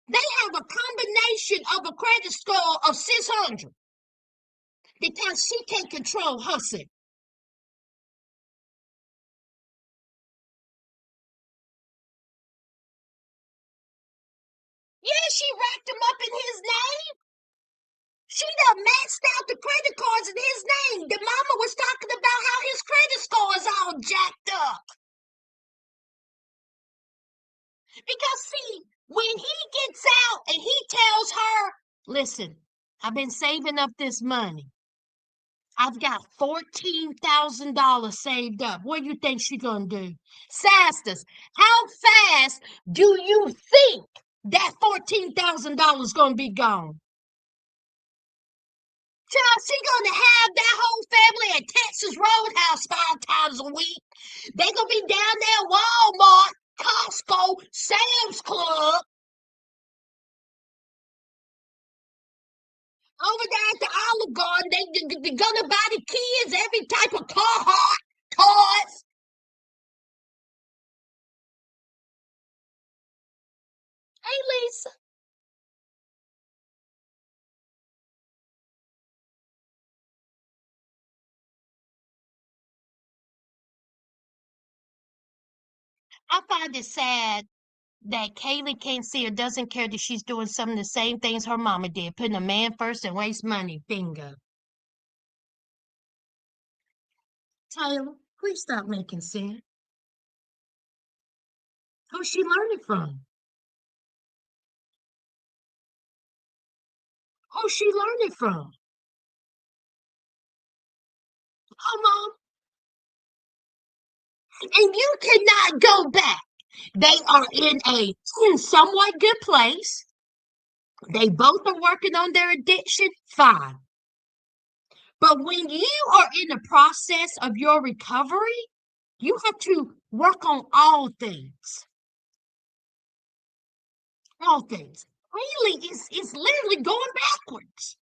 They have a combination of a credit score of 600 because she can't control herself. Yeah, she racked him up in his name. She done maxed out the credit cards in his name. The mama was talking about how his credit score is all jacked up. Because see, when he gets out and he tells her, listen, I've been saving up this money. I've got $14,000 saved up. What do you think she's gonna do? Sastas, how fast do you think that $14,000 gonna be gone? Child, she gonna have that whole family at Texas Roadhouse 5 times a week. They gonna be down there at Walmart, Costco, Sam's Club, over there at the Olive Garden. They gonna buy the kids every type of Carhartt toys. Hey, Lisa. I find it sad that Kaylee can't see or doesn't care that she's doing some of the same things her mama did, putting a man first and waste money. Bingo. Taylor, please stop making sense. Who's she learning from? Who's she learning from? Come on. And you cannot go back. They are in a somewhat good place. They both are working on their addiction, fine. But when you are in the process of your recovery, you have to work on all things. All things. Really, is literally going backwards.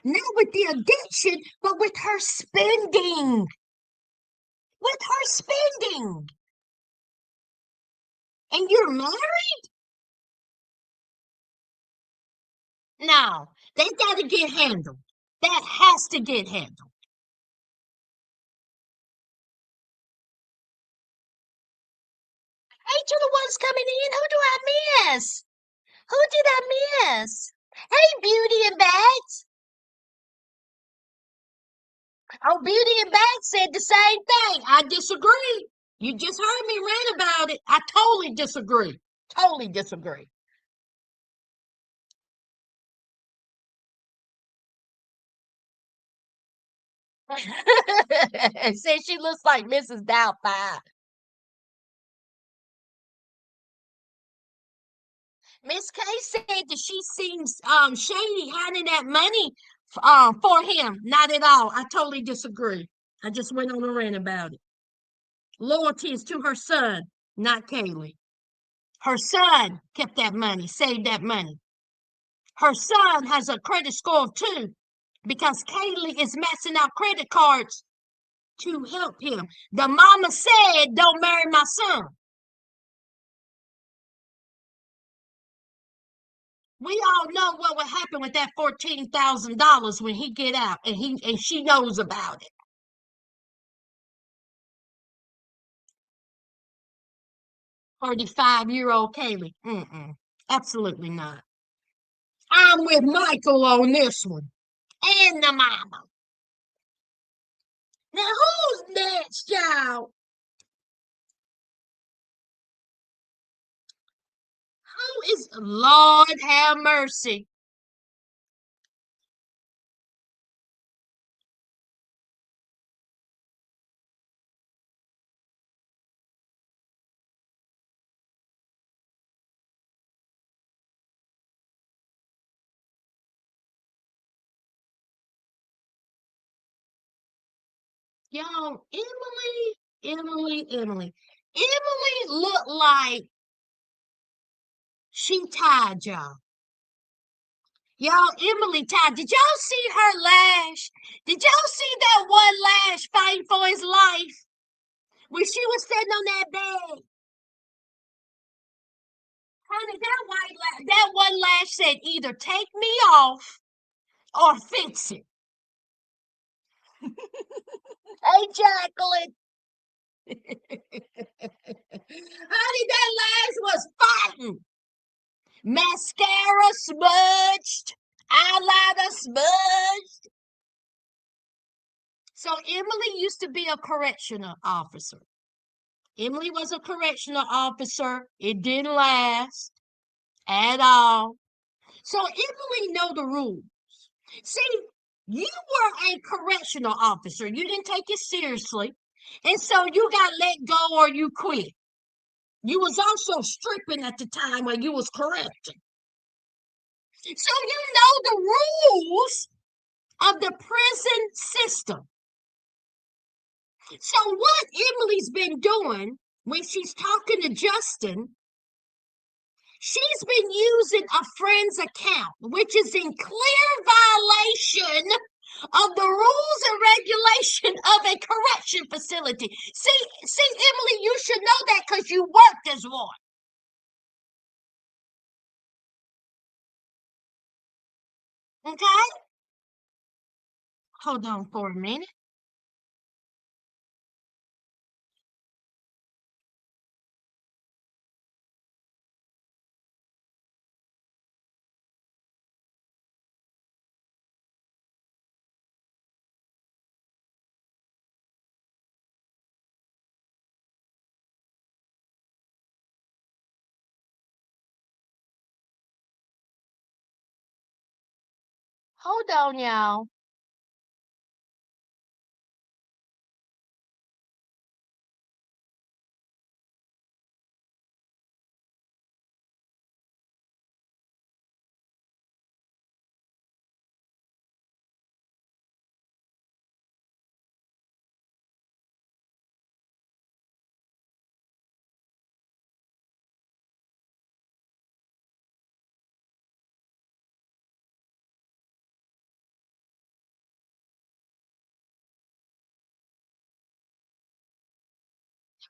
Not with the addiction, but with her spending. With her spending. And you're married? No, they got to get handled. That has to get handled. Hey, to the ones coming in, who do I miss? Who did I miss? Hey, Beauty and Bags. Oh, Beauty and Bags said the same thing. I disagree. You just heard me rant about it. I totally disagree. Totally disagree. Said she looks like Mrs. Doubtfire. Miss K said that she seems shady hiding that money for him. Not at all. I totally disagree. I just went on a rant about it. Loyalty is to her son, not Kaylee. Her son kept that money, saved that money. Her son has a credit score of 2 because Kaylee is maxing out credit cards to help him. The mama said, "Don't marry my son." We all know what would happen with that $14,000 when he get out and she knows about it. 35-year-old Kaylee. Absolutely not. I'm with Michael on this one. And the mama. Now who's next, y'all? Who is Lord have mercy? Y'all, Emily. Emily looked like she tied y'all. Y'all, Emily tied. Did y'all see her lash? Did y'all see that one lash fighting for his life? When she was sitting on that bed. Honey, that one lash said either take me off or fix it. Hey, Jacqueline. Honey, that lash was fighting. Mascara smudged, eyeliner smudged. So Emily used to be a correctional officer. Emily was a correctional officer. It didn't last at all. So Emily know the rules. See, you were a correctional officer. You didn't take it seriously. And so you got let go or you quit. You was also stripping at the time when you was correcting. So you know the rules of the prison system. So what Emily's been doing when she's talking to Justin, she's been using a friend's account, which is in clear violation of the rules and regulation of a correction facility. See, Emily, you should know that because you worked as one. Okay? Hold on for a minute. Hold on, y'all.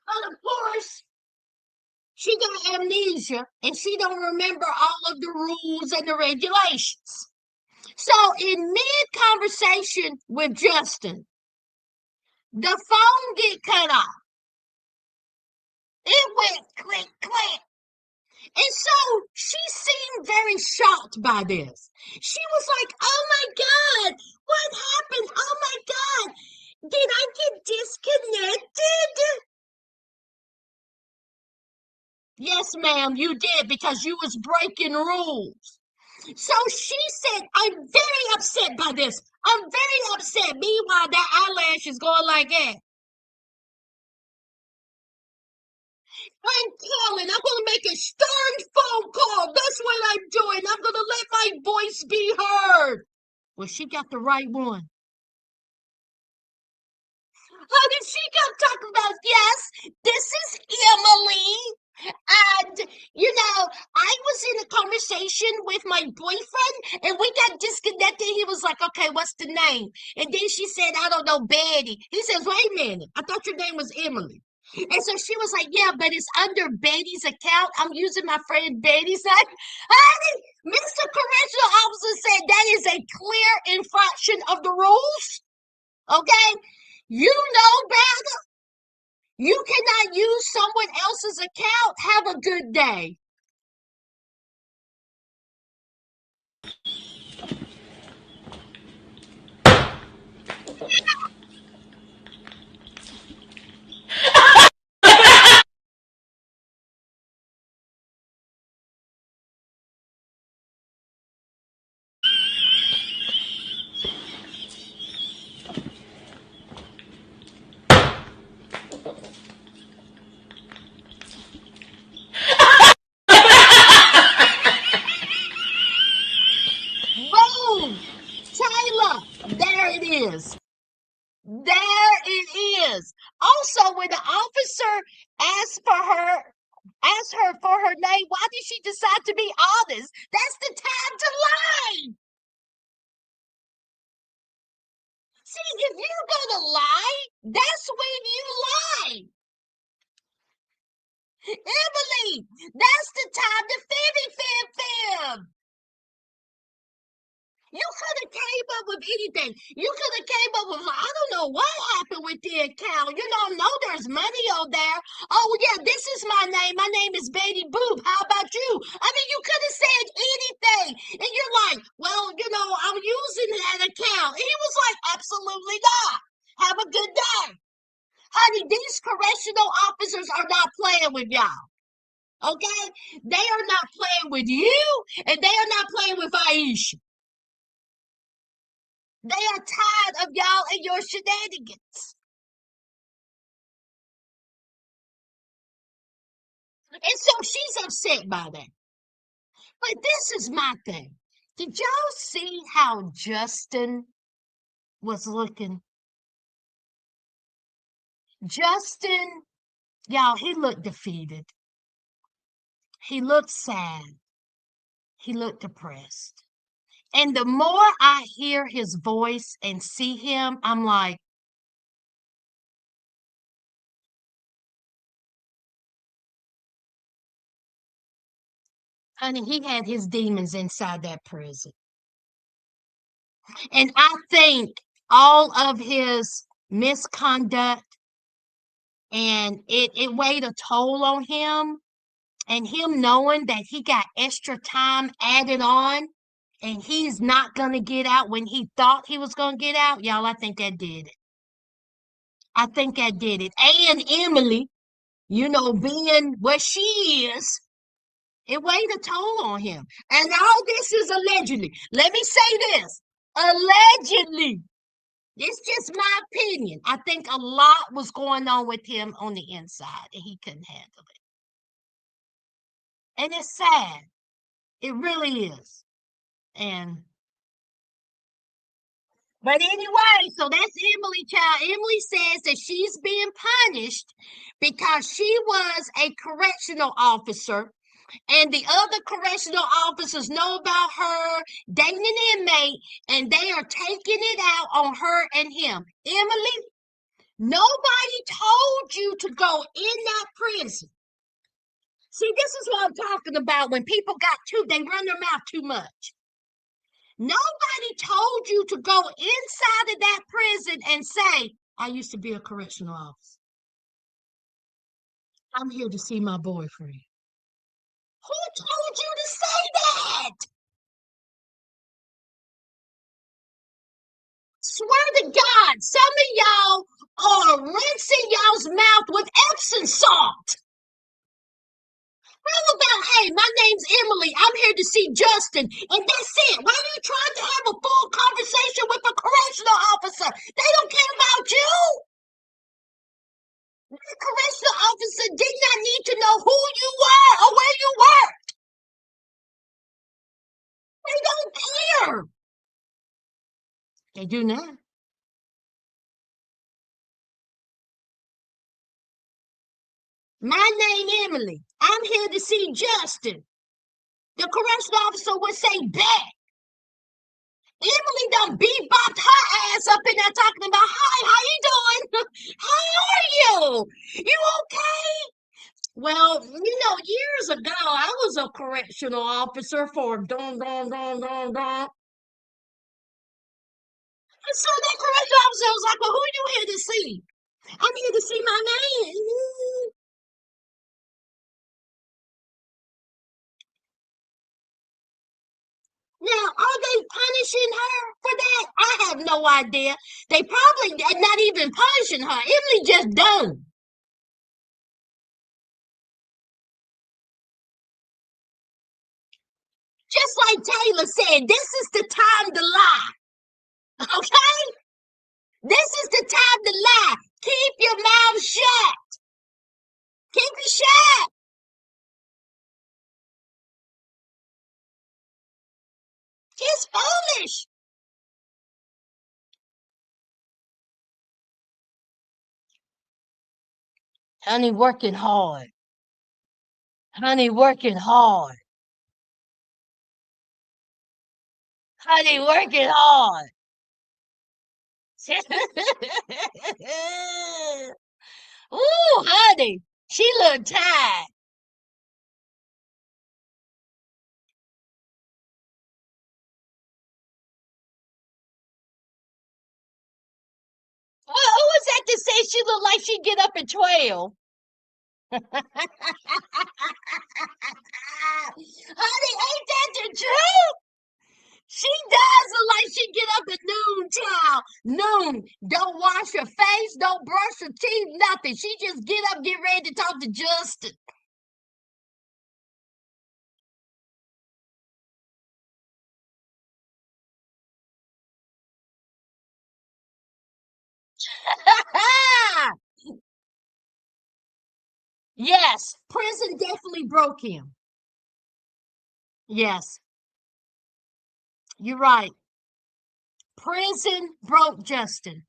Well, of course, she got amnesia and she don't remember all of the rules and the regulations. So in mid conversation with Justin, the phone get cut off. It went click click. And so she seemed very shocked by this. She was like, "Oh my God, what happened? Oh my God, did I get disconnected?" Yes, ma'am, you did because you was breaking rules. So she said, "I'm very upset by this. I'm very upset." Meanwhile, that eyelash is going like that. "I'm calling. I'm going to make a stern phone call. That's what I'm doing. I'm going to let my voice be heard." Well, she got the right one. Honey, she kept talking about, "Yes, this is Emily. And, I was in a conversation with my boyfriend and we got disconnected." He was like, "Okay, what's the name?" And then she said, "I don't know, Betty." He says, "Wait a minute. I thought your name was Emily." And so she was like, "Yeah, but it's under Betty's account. I'm using my friend Betty's name." Honey, Mr. Correctional Officer said that is a clear infraction of the rules. Okay? You know better. You cannot use someone else's account. Have a good day. Boom! Taylor, there it is. There it is. Also, when the officer asked for her, asked her for her name, why did she decide to be honest? That's the time to lie. See, if you're gonna lie, that's when you lie. Emily, that's the time to fibby fib fib. You could have came up with anything. You could have came up with, "I don't know what happened with the account. No, there's money on there. Oh yeah, this is my name. My name is Betty Boop. How about you?" I mean, you could have said anything. And you're like, "Well, I'm using that account." And he was like, "Absolutely not. Have a good day." Honey, these correctional officers are not playing with y'all. Okay? They are not playing with you, and they are not playing with Aisha. They are tired of y'all and your shenanigans. And so she's upset by that. But this is my thing. Did y'all see how Justin was looking? Justin, y'all, he looked defeated. He looked sad. He looked depressed. And the more I hear his voice and see him, I'm like, honey, he had his demons inside that prison. And I think all of his misconduct and it weighed a toll on him, and him knowing that he got extra time added on and he's not going to get out when he thought he was going to get out. Y'all, I think that did it. I think that did it. And Emily, being what she is, it weighed a toll on him. And all this is allegedly. Let me say this. Allegedly. It's just my opinion. I think a lot was going on with him on the inside and he couldn't handle it. And it's sad. It really is. And but anyway, so that's Emily, child. Emily says that she's being punished because she was a correctional officer and the other correctional officers know about her dating an inmate and they are taking it out on her and him. Emily, nobody told you to go in that prison. See, this is what I'm talking about. When people they run their mouth too much. Nobody told you to go inside of that prison and say, I used to be a correctional officer. I'm here to see my boyfriend. Who told you to say that? Swear to God, some of y'all are rinsing y'all's mouth with Epsom salt. How about, hey, my name's Emily. I'm here to see Justin. And that's it. Why are you trying to have a full conversation with a correctional officer? They don't care about you. The correctional officer did not need to know who you were or where you were. They don't care. They do not. My name Emily. I'm here to see Justin. The correctional officer would say back. Emily done bebopped her ass up in there talking about, hi, how you doing? How are you? You okay? Well, years ago, I was a correctional officer for dun dun dun dun dun. And so that correctional officer was like, well, who are you here to see? I'm here to see my man. Now, are they punishing her for that? I have no idea. They probably not even punishing her. Emily just done. Just like Taylor said, this is the time to lie. Okay? This is the time to lie. Keep your mouth shut. Keep it shut. It's foolish. Honey, working hard. Honey, working hard. Honey, working hard. Ooh, honey, she looked tired. Well, who was that to say she looked like she'd get up at 12? Honey, ain't that the truth? She does look like she get up at noon, child. Noon. Don't wash her face, don't brush her teeth, nothing. She just get up, get ready to talk to Justin. Yes, prison definitely broke him. Yes, you're right. Prison broke Justin.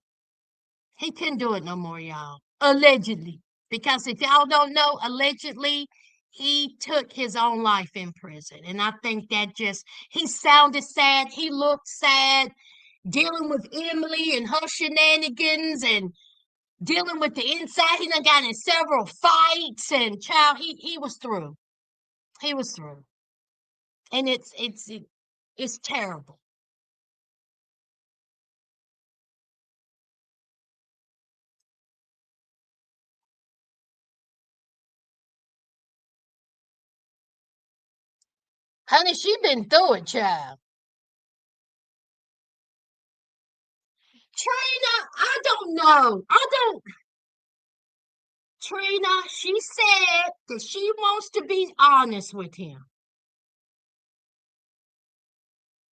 He couldn't do it no more, y'all. Allegedly. Because if y'all don't know, allegedly, he took his own life in prison. And I think that he sounded sad. He looked sad dealing with Emily and her shenanigans and dealing with the inside. He done got in several fights and child, he was through. He was through. And it's terrible. Honey, she been through it, child. Trina, I don't know. I don't. Trina, she said that she wants to be honest with him.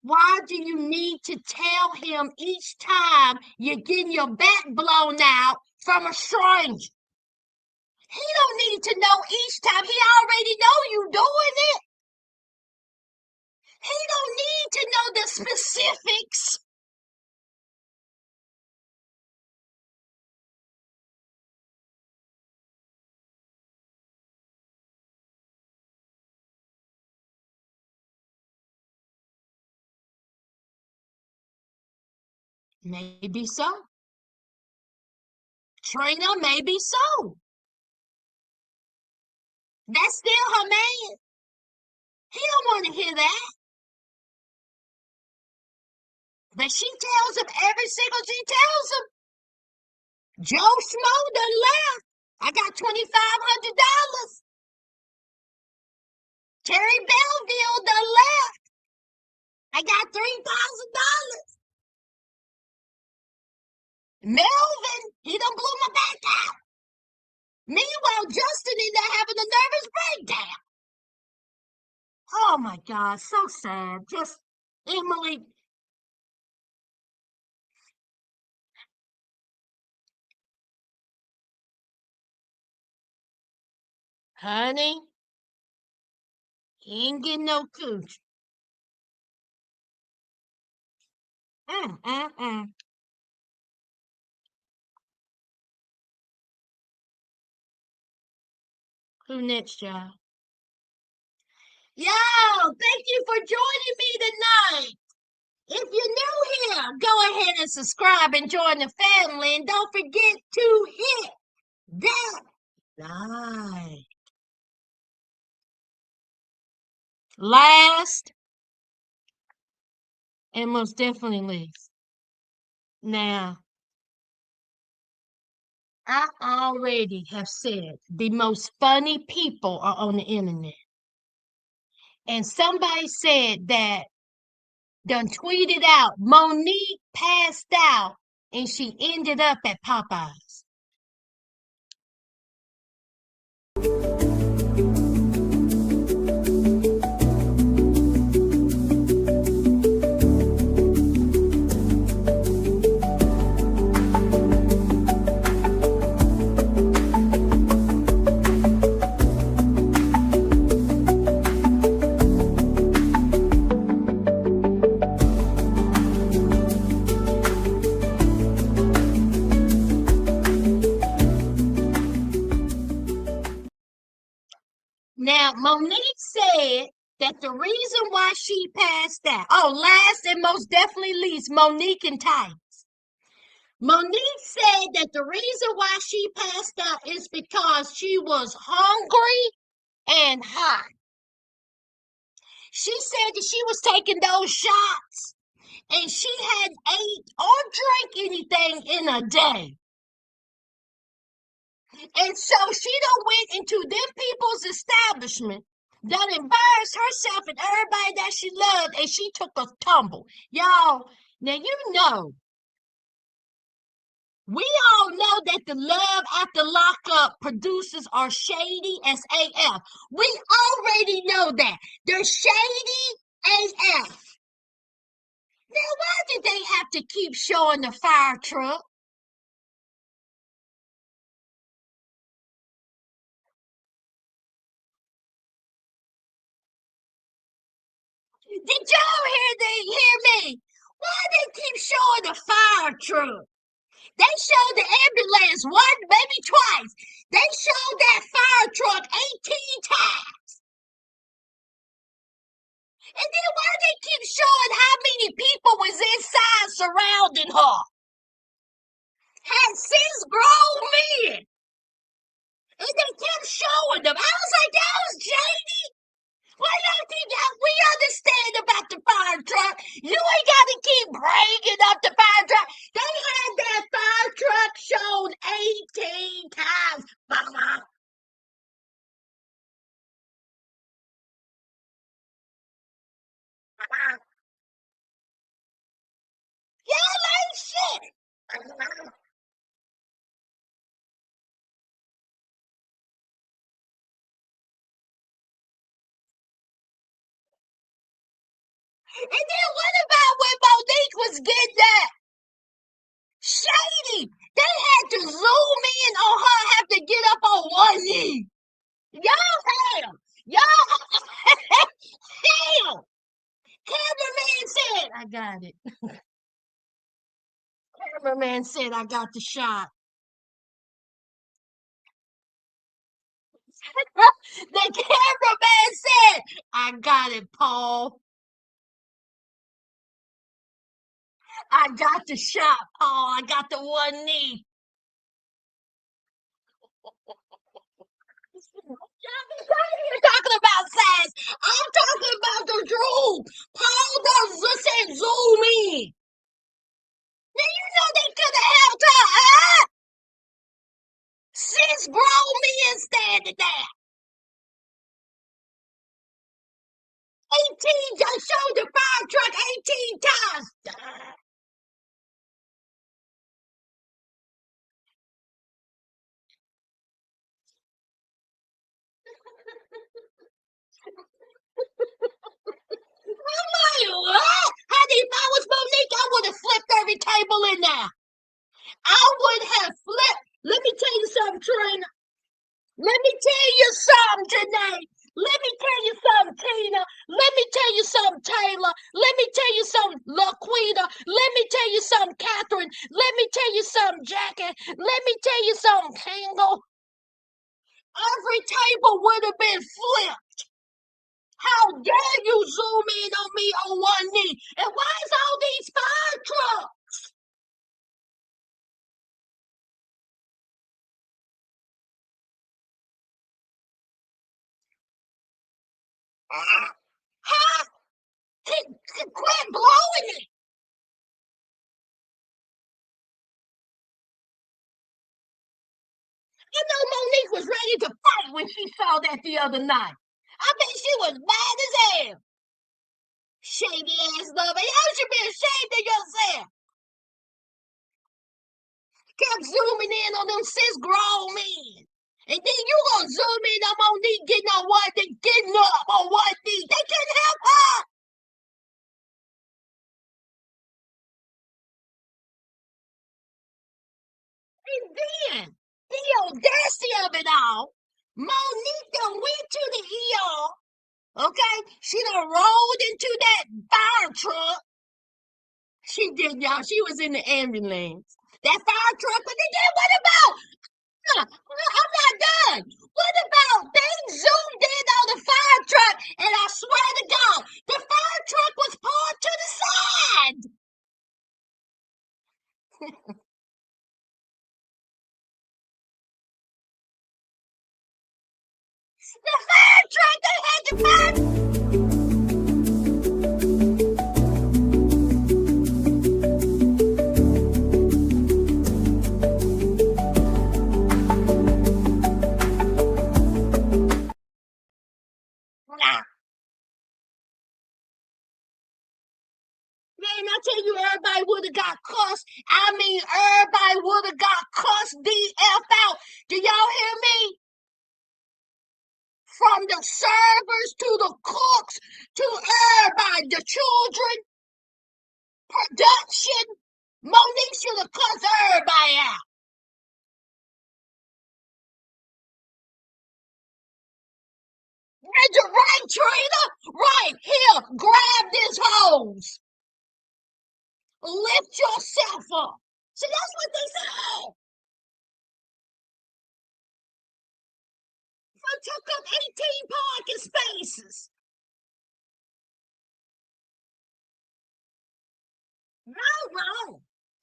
Why do you need to tell him each time you're getting your back blown out from a stranger? He don't need to know each time. He already know you doing it. He don't need to know the specifics. Maybe so. Trina, maybe so. That's still her man. He don't want to hear that. But she tells him every single she tells him. Joe Schmo done left. I got $2,500. Terry Belleville done left. I got $3,000. Melvin, he done blew my back out. Meanwhile, Justin in there having a nervous breakdown. Oh my God, so sad. Just Emily. Honey, he ain't getting no cooch. Mm, mm, mm. Who next, y'all? Yo, thank you for joining me tonight. If you're new here, go ahead and subscribe and join the family. And don't forget to hit that like. Last and most definitely least. Now, I already have said the most funny people are on the internet. And somebody said that done tweeted out Monique passed out and she ended up at Popeyes. Now, Monique said that the reason why she passed out, oh, last and most definitely least, Monique and Tights. Monique said that the reason why she passed out is because she was hungry and hot. She said that she was taking those shots and she hadn't ate or drank anything in a day. And so she done went into them people's establishment, done embarrassed herself and everybody that she loved, and she took a tumble. Y'all, now you know, we all know that the Love After Lockup producers are shady as AF. We already know that. They're shady AF. Now, why did they have to keep showing the fire truck? Did y'all hear me? Why they keep showing the fire truck? They showed the ambulance one, maybe twice. They showed that fire truck 18 times. And then why they keep showing how many people was inside surrounding her? Had six grown men. And they kept showing them. I was like, that was shady. Why y'all think that we understand about the fire truck? You ain't got to keep bringing up the fire truck. They had that fire truck shown 18 times. Mama. Y'all ain't shit. And then what about when Monique was getting that shady? They had to zoom in on her, have to get up on one knee. Y'all hell. Y'all hell. Cameraman said, I got it. Cameraman said, I got the shot. The cameraman said, I got it, Paul. I got the shot, Paul. I got the one knee. You're talking about size. I'm talking about the zoom. Paul does said zoom in. Now you know they could have helped her, huh? Six grown men standing there. 18 just showed the fire truck 18 times. I'm like, what? Honey, if I was Monique, I would have flipped every table in there. I would have flipped. Let me tell you something, Trina. Let me tell you something, Janae. Let me tell you something, Tina. Let me tell you something, Taylor. Let me tell you something, Laquita. Let me tell you something, Catherine. Let me tell you something, Jackie. Let me tell you something, Kingle. Every table would have been flipped. How dare you zoom in on me on one knee? And why is all these fire trucks? Huh? Quit blowing it. You know Monique was ready to fight when she saw that the other night. I bet she was mad as hell. Shady ass lover. You should be ashamed of yourself. Kept zooming in on them cis grown men. And then you gonna zoom in on Monique getting on one knee, getting up on one knee. They couldn't help her. And then the audacity of it all, Monique done went to the ER. Okay, she done rolled into that fire truck. She did, y'all. She was in the ambulance. That fire truck, but then what about? I'm not done. What about they zoomed in on the fire truck, and I swear to God, the fire truck was parked to the side. The fire truck, they had the fire. Nah. Man, I tell you, everybody would have got cussed. I mean, everybody would have got cussed the F out. Do y'all hear me? From the servers to the cooks to everybody, the children, production. Monique should have cussed everybody out. Did you right, Trina? Right, here, grab this hose. Lift yourself up. See, that's what they said. I took up 18 parking spaces. Wrong.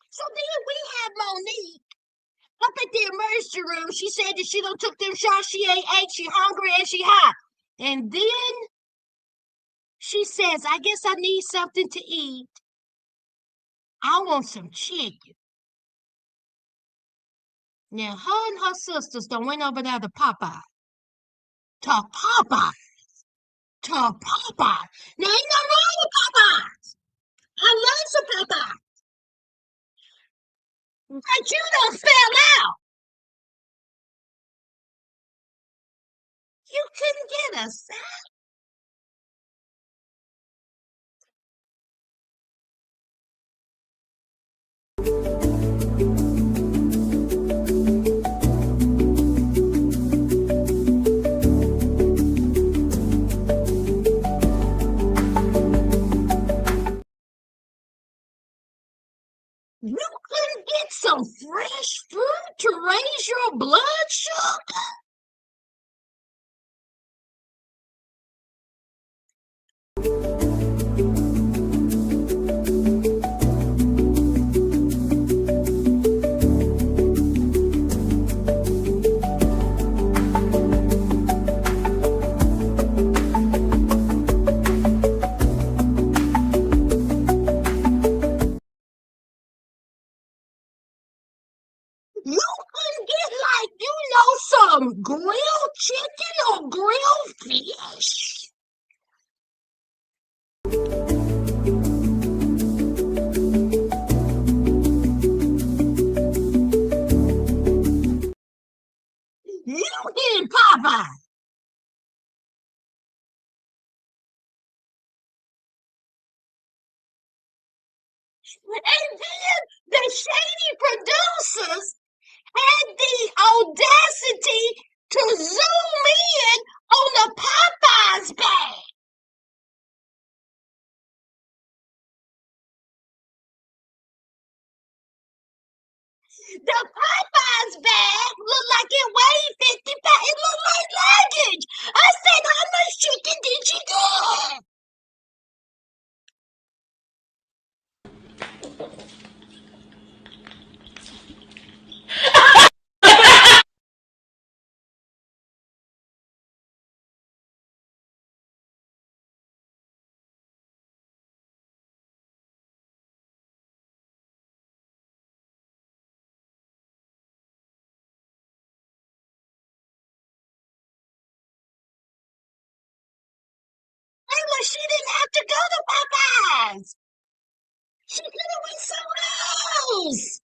So then we had Monique up at the emergency room. She said that she done took them shots. She ain't ate. She hungry and she hot. And then she says, I guess I need something to eat. I want some chicken. Now, her and her sisters done went over there to Popeye. To Popeye. To Popeye. Now, ain't nothing wrong with Popeye. I love some Popeye. But you done fell out. You couldn't get us. much fruit to raise your blood sugar? You can get some grilled chicken or grilled fish. You can, Popeye. And then the shady producers had the audacity to zoom in on the Popeyes bag. The Popeyes bag looked like it weighed 50 pounds. It looked like luggage. I said, how much chicken did you get? Layla, she didn't have to go to Popeyes. She could have went somewhere else.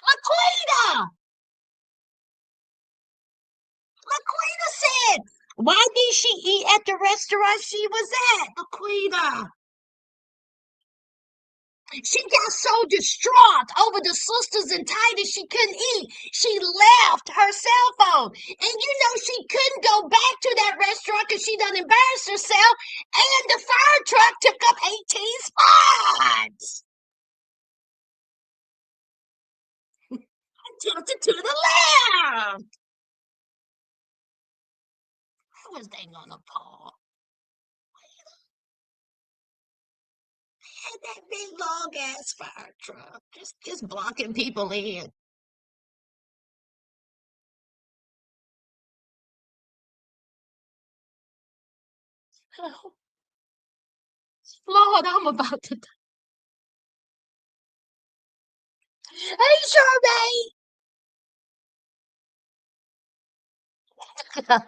Laquita! Laquita said, why did she eat at the restaurant she was at? Laquita. She got so distraught over the sisters and Titus she couldn't eat. She left her cell phone. And she couldn't go back to that restaurant because she done embarrassed herself. And the fire truck took up 18 spots. I tilted to the left. How was they gonna pull? And that big long ass fire truck just blocking people in. Oh, Lord, I'm about to die. Hey, Charmaine. Listen,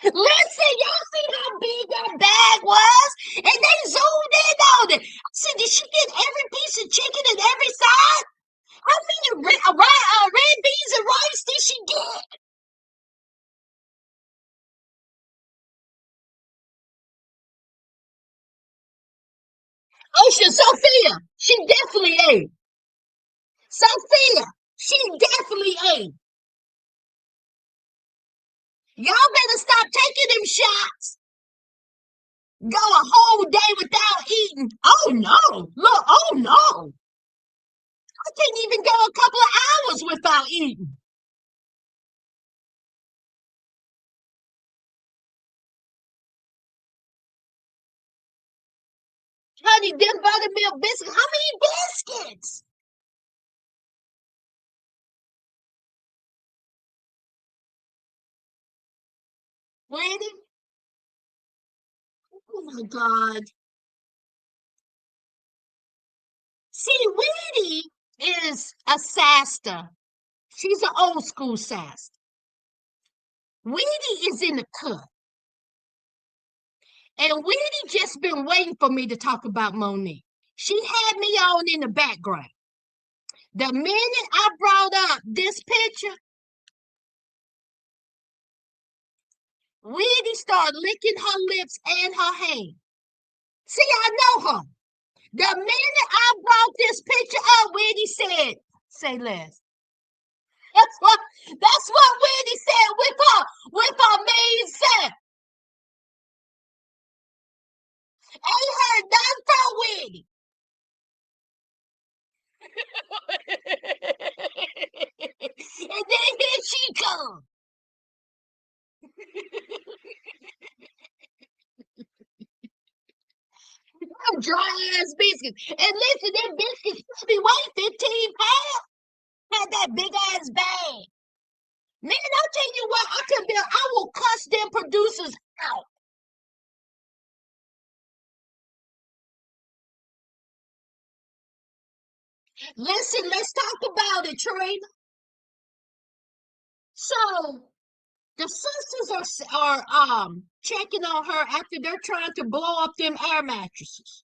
y'all see how big that bag was? And they zoomed in on it. I said, did she get every piece of chicken and every side? How many red beans and rice did she get? Ocean, Sophia, she definitely ate. Sophia, she definitely ate. Y'all better stop taking them shots. Go a whole day without eating. Oh no, look, oh no. I can't even go a couple of hours without eating. Honey, them buttermilk biscuits. How many biscuits? Wendy? Oh my God. See, Wendy is a saster. She's an old school saster. Wendy is in the cut. And Wendy just been waiting for me to talk about Monique. She had me on in the background. The minute I brought up this picture, Wendy started licking her lips and her hand. See, I know her. The minute I brought this picture up, Wendy said, say less. That's what Wendy said with her main set. Ain't heard nothing from Whitney. And then here she come. Them dry ass biscuits. And listen, them biscuits probably weigh 15 pounds. Had that big ass bag. Man, I'll tell you what, I will cuss them producers out. Listen, let's talk about it, Trina. So the sisters are checking on her after they're trying to blow up them air mattresses.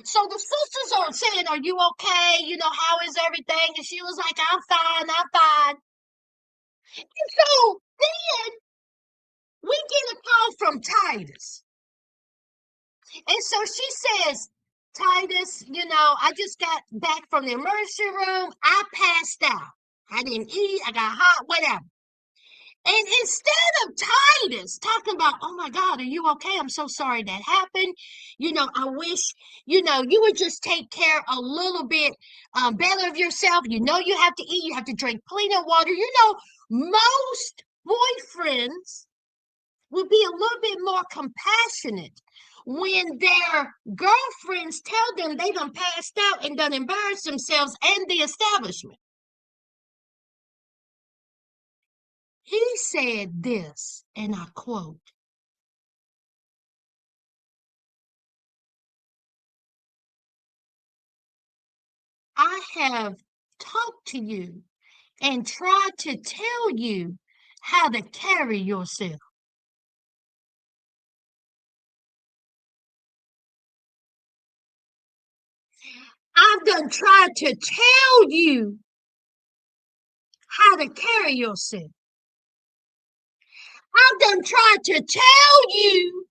So the sisters are saying, "Are you okay? You know, how is everything?" And she was like, "I'm fine, I'm fine." And so then we get a call from Titus. And so she says, "Titus, you know, I just got back from the emergency room. I passed out. I didn't eat. I got hot, whatever." And instead of Titus talking about, "Oh my God, are you okay? I'm so sorry that happened. You know, I wish, you know, you would just take care a little bit better of yourself. You know, you have to eat, you have to drink plenty of water." You know, most boyfriends would be a little bit more compassionate when their girlfriends tell them they done passed out and done embarrassed themselves and the establishment. He said this, and I quote, "I have talked to you and tried to tell you how to carry yourself. I've done tried to tell you how to carry yourself. I've done tried to tell you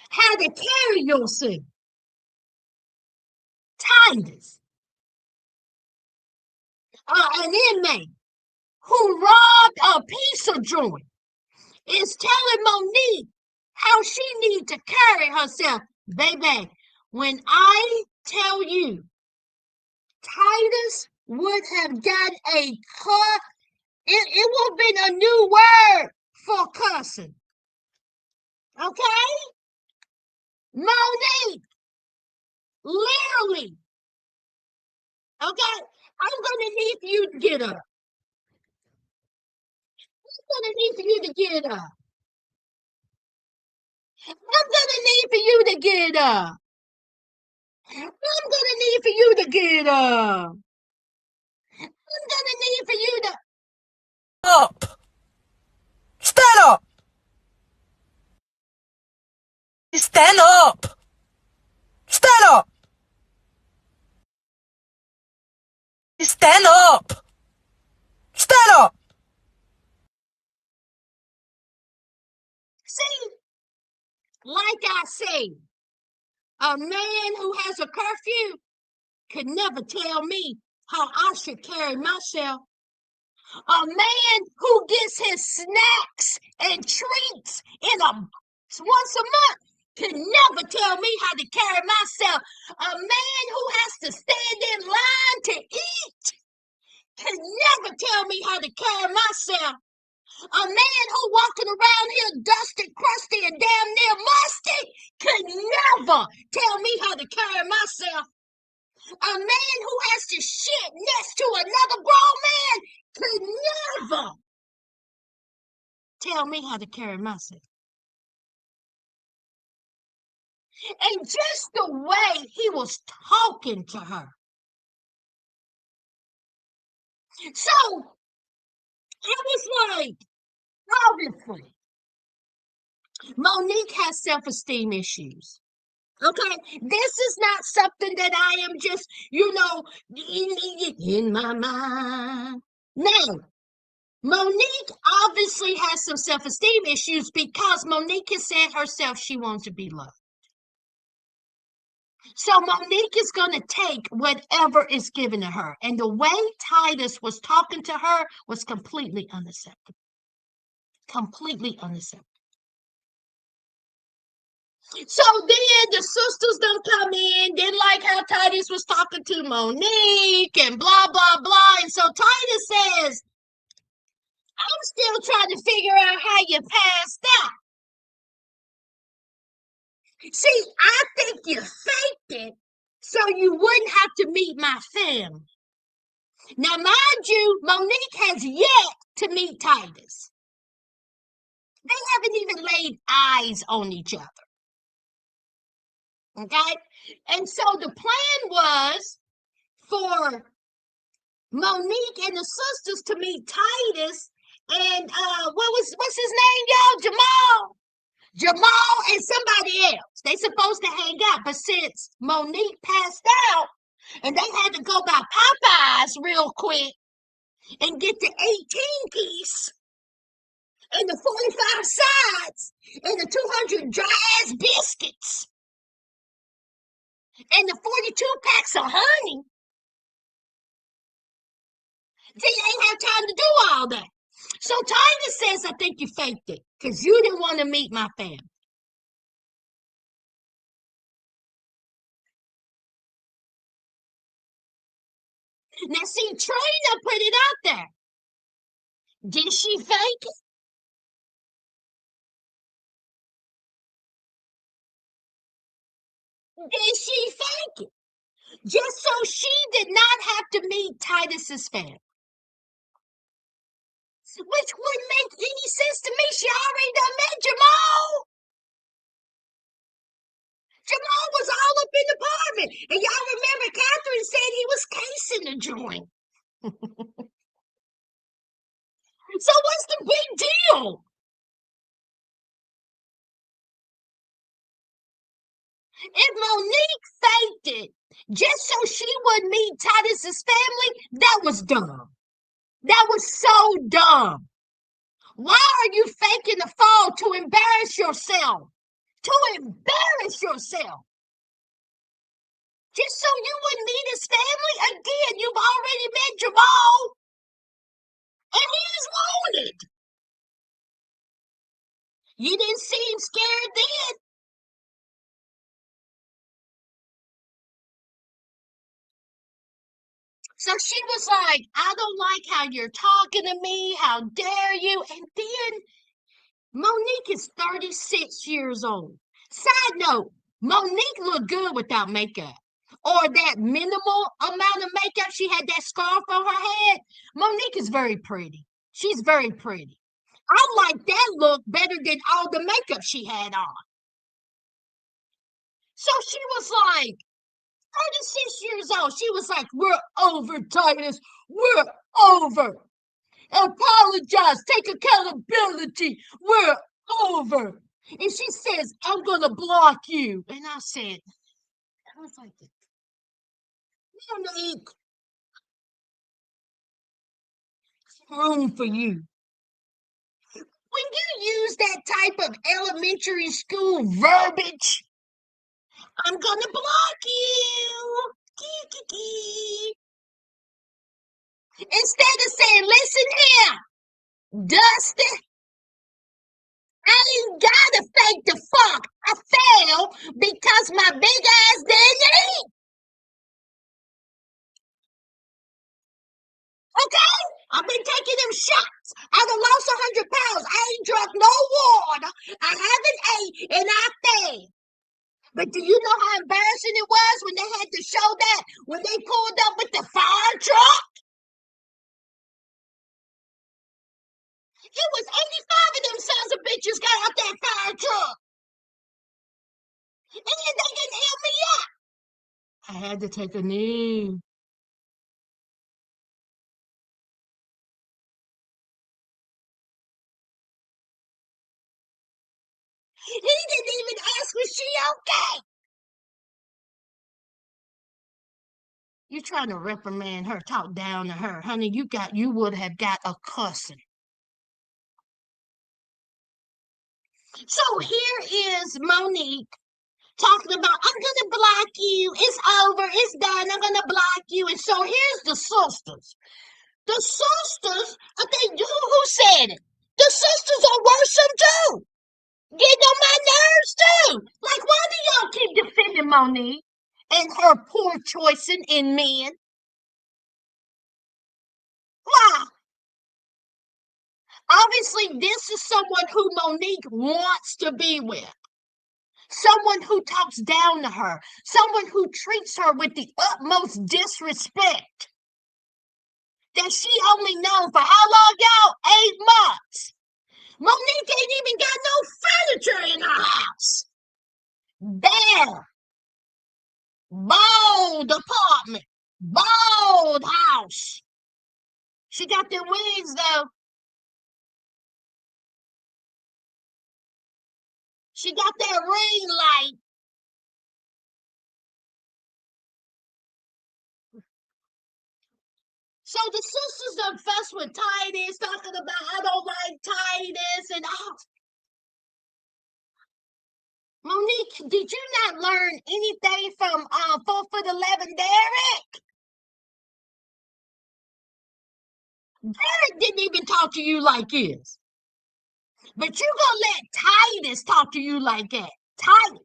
how to carry yourself." Titus, an inmate who robbed a pizza joint, is telling Monique how she needs to carry herself. Baby, when I tell you Titus would have got a cut, it would have been a new word for cussing. Okay? Monique, literally. Okay? I'm gonna need you to get up. I'm gonna need for you to get up. I'm gonna need for you to get up. I'm gonna need for you to get up. I'm gonna need for you to Up! Stand up! Stand up! Stand up! Stand up! Stand up! see, like I say, a man who has a curfew could never tell me how I should carry myself. A man who gets his snacks and treats in a once a month can never tell me how to carry myself. A man who has to stand in line to eat can never tell me how to carry myself. A man who walking around here dusty, crusty, and damn near musty can never tell me how to carry myself. A man who has to shit next to another grown man could never tell me how to carry myself. And just the way he was talking to her. So I was like, obviously, Monique has self-esteem issues. Okay, this is not something that I am just, in my mind. No, Monique obviously has some self-esteem issues because Monique has said herself she wants to be loved. So Monique is going to take whatever is given to her. And the way Titus was talking to her was completely unacceptable. Completely unacceptable. So then the sisters don't come in, didn't like how Titus was talking to Monique and blah, blah, blah. And so Titus says, I'm still trying to figure out how you passed out. See, I think you faked it so you wouldn't have to meet my family. Now, mind you, Monique has yet to meet Titus. They haven't even laid eyes on each other. Okay? And so the plan was for Monique and the sisters to meet Titus and what's his name, y'all? Jamal and somebody else. They supposed to hang out, but since Monique passed out and they had to go by Popeyes real quick and get the 18 piece and the 45 sides and the 200 dry ass biscuits and the 42 packs of honey, they ain't have time to do all that. So Titus says, I think you faked it because you didn't want to meet my family. Now, see, Trina put it out there. Did she fake it? Did she fake it? Just so she did not have to meet Titus's family. Which wouldn't make any sense to me. She already done met Jamal. Jamal was all up in the apartment. And y'all remember Catherine said he was casing the joint. So what's the big deal? If Monique faked it just so she would meet Titus's family, that was dumb. That was so dumb. Why are you faking the fall to embarrass yourself? To embarrass yourself. Just so you wouldn't meet his family? Again, you've already met Jamal. And he's wanted. You didn't seem scared then. So she was like, I don't like how you're talking to me. How dare you? And then Monique is 36 years old. Side note, Monique looked good without makeup. Or that minimal amount of makeup. She had that scarf on her head. Monique is very pretty. She's very pretty. I like that look better than all the makeup she had on. So she was like, 36 years old. She was like, we're over, Titus. We're over. Apologize. Take accountability. We're over. And she says, I'm going to block you. And I said, I was like, Monique, room for you. When you use that type of elementary school verbiage, I'm going to block you. Instead of saying, listen here, Dusty, I ain't gotta fake the funk. I fell because my big ass didn't eat. Okay? I've been taking them shots. I done lost 100 pounds. I ain't drunk no water. I haven't ate and I fell. But do you know how embarrassing it was when they had to show that when they pulled up with the fire truck? It was 85 of them sons of bitches got out that fire truck. And then they didn't help me up. I had to take a knee. He didn't even ask, was she okay? You're trying to reprimand her, talk down to her. Honey, you would have got a cussing. So here is Monique talking about, I'm gonna block you. It's over, it's done, I'm gonna block you. And so here's the sisters. The sisters, who said it? The sisters are worrisome too. Getting on my nerves too. Like, why do y'all keep defending Monique and her poor choicing in men? Why? Obviously, this is someone who Monique wants to be with. Someone who talks down to her. Someone who treats her with the utmost disrespect. That she only known for how long, y'all? 8 months. Monique ain't even got no furniture in her house. Bare. Bold apartment. Bold house. She got them wigs though. She got that ring light. So the sisters done fuss with Titus, talking about I don't like Titus and all. Monique, did you not learn anything from 4'11" Derek? Derek didn't even talk to you like this. But you gonna let Titus talk to you like that. Titus.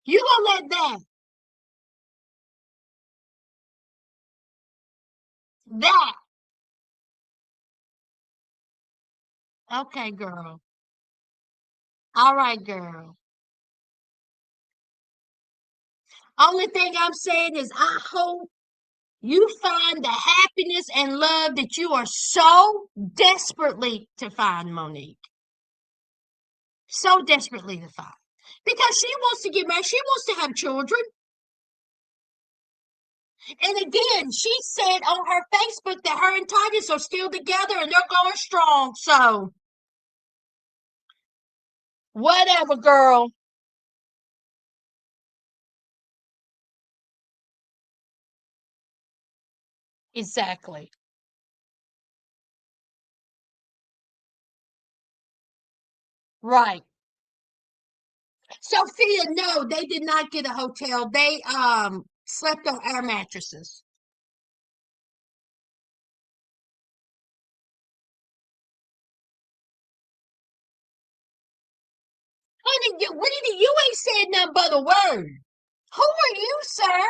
You gonna let that. Okay, girl. All right, girl. Only thing I'm saying is I hope you find the happiness and love that you are so desperately to find, Monique. So desperately to find. Because she wants to get married. She wants to have children. And again, she said on her Facebook that her and Titus are still together and they're going strong. So, whatever, girl. Exactly. Right. Sophia, no, they did not get a hotel. They slept on air mattresses. Honey, you ain't said nothing but a word. Who are you, sir?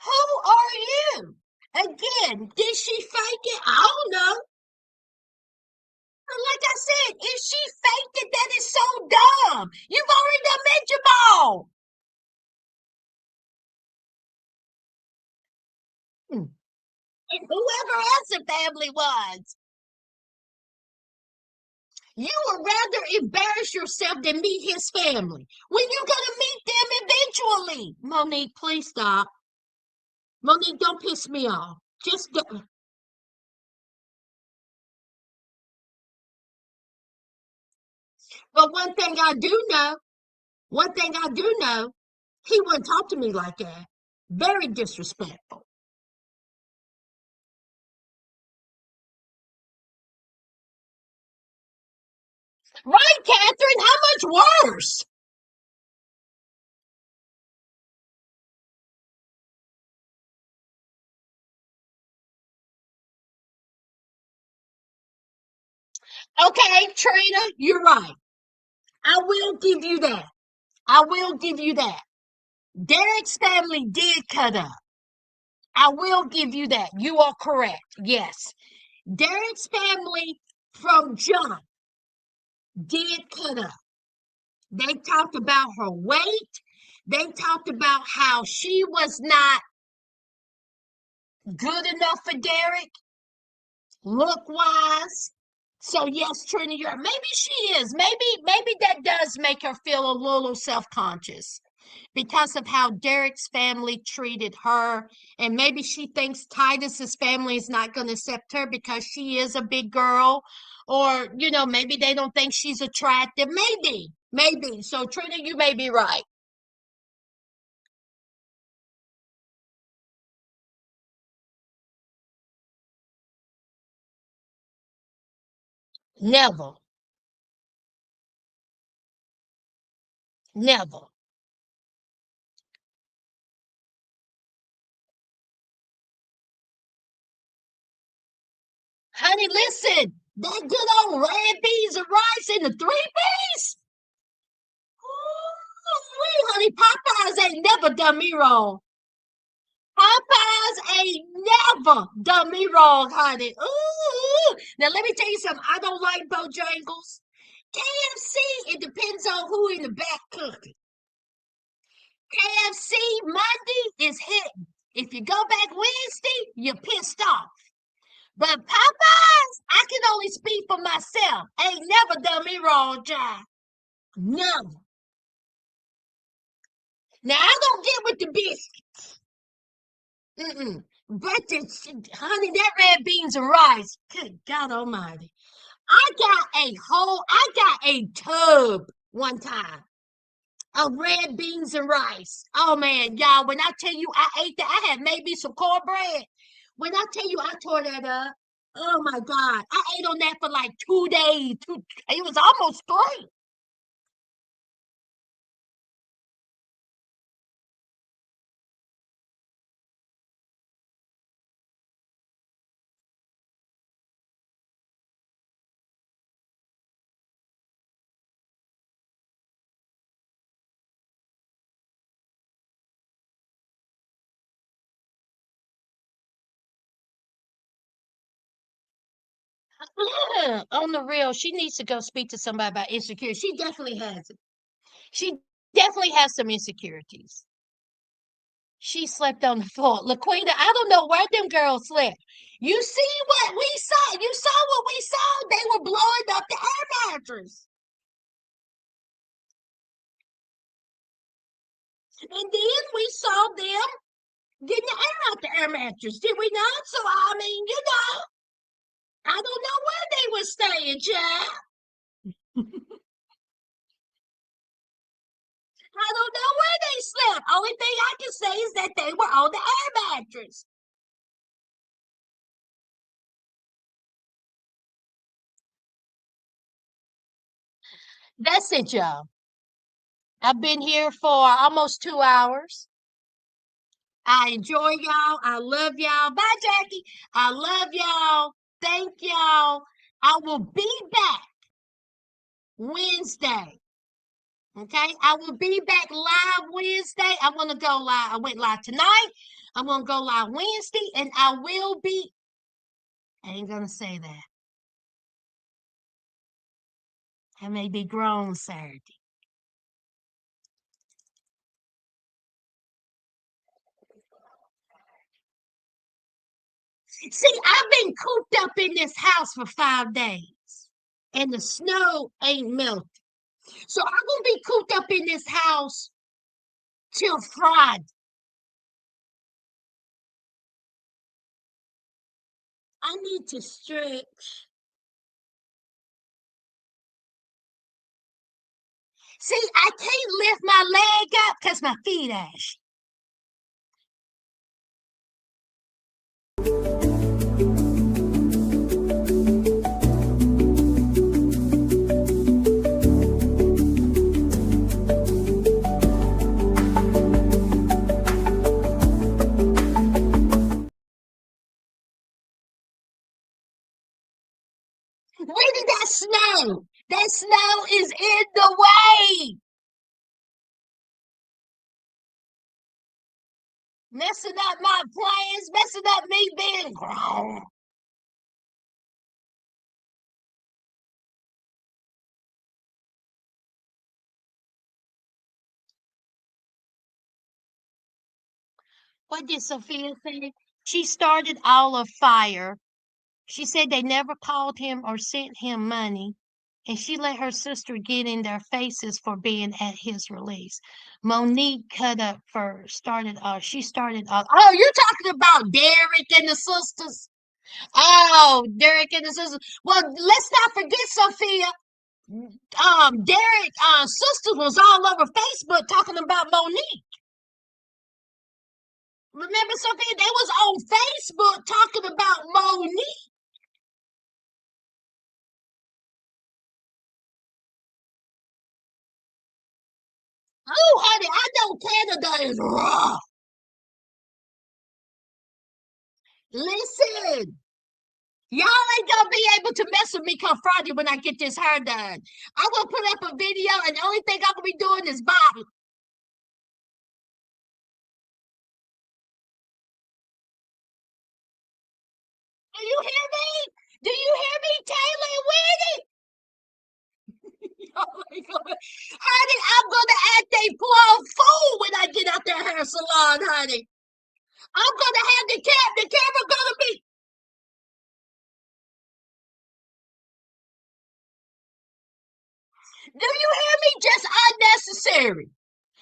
Who are you? Again, did she fake it? I don't know. Like I said, if she faked it, that is so dumb. You've already done met your ball. And whoever else the family was. You would rather embarrass yourself than meet his family. When you gonna meet them eventually? Monique, please stop. Monique, don't piss me off. Just do. But one thing I do know, he wouldn't talk to me like that. Very disrespectful. Right, Catherine? How much worse? Okay, Trina, you're right. I will give you that. I will give you that. Derek's family did cut up. I will give you that. You are correct. Yes. Derek's family from John did cut up. They talked about her weight. They talked about how she was not good enough for Derek, look wise. So yes, Trina, maybe she is. Maybe that does make her feel a little self-conscious. because of how Derek's family treated her. And maybe she thinks Titus's family is not going to accept her because she is a big girl. Or, maybe they don't think she's attractive. Maybe, maybe. So, Trina, you may be right. Never, never. Honey, listen, that good old red beans and rice and the three beans. Ooh, honey, Popeyes ain't never done me wrong. Popeyes ain't never done me wrong, honey. Ooh. Now let me tell you something. I don't like Bojangles. KFC, it depends on who in the back cooking. KFC Monday is hitting. If you go back Wednesday, you're pissed off. But Popeyes, I can only speak for myself. Ain't never done me wrong, John. Never. Now I don't get with the biscuit. Mm-mm. But honey, that red beans and rice. Good God Almighty! I got a tub one time of red beans and rice. Oh man, y'all! When I tell you I ate that, I had maybe some cornbread. When I tell you I tore that up, oh my God, I ate on that for like 2 days. It was almost three. Yeah, on the real, she needs to go speak to somebody about insecurity. She definitely has it. She definitely has some insecurities. She slept on the floor. Laquita, I don't know where them girls slept. You see what we saw? You saw what we saw? They were blowing up the air mattress. And then we saw them getting the air out the air mattress, did we not? So, I mean, I don't know where they were staying, child. I don't know where they slept. Only thing I can say is that they were on the air mattress. That's it, y'all. I've been here for almost 2 hours. I enjoy y'all. I love y'all. Bye, Jackie. I love y'all. Thank y'all. I will be back Wednesday. Okay. I will be back live Wednesday. I'm going to go live. I went live tonight. I'm going to go live Wednesday and I will be. I ain't going to say that. I may be grown Saturday. See, I've been cooped up in this house for 5 days and the snow ain't melted. So I'm going to be cooped up in this house till Friday. I need to stretch. See, I can't lift my leg up because my feet ash. Where did that snow? That snow is in the way. Messing up my plans, messing up me being grown. What did Sophia say? She started all of fire. She said they never called him or sent him money. and she let her sister get in their faces for being at his release. Monique cut up first, she started off. Oh, you're talking about Derek and the sisters? Oh, Derek and the sisters. Well, let's not forget, Sophia. Derek, sisters was all over Facebook talking about Monique. Remember, Sophia? They was on Facebook talking about Monique. Oh, honey, I know Canada is raw. Listen, y'all ain't gonna be able to mess with me come Friday when I get this hair done. I'm gonna put up a video, and the only thing I'm gonna be doing is bobbing. Do you hear me? Do you hear me, Taylor and Winnie? Honey, I'm gonna act a plum fool when I get out that hair salon, honey. I'm gonna have the camera gonna be. Do you hear me? Just unnecessary.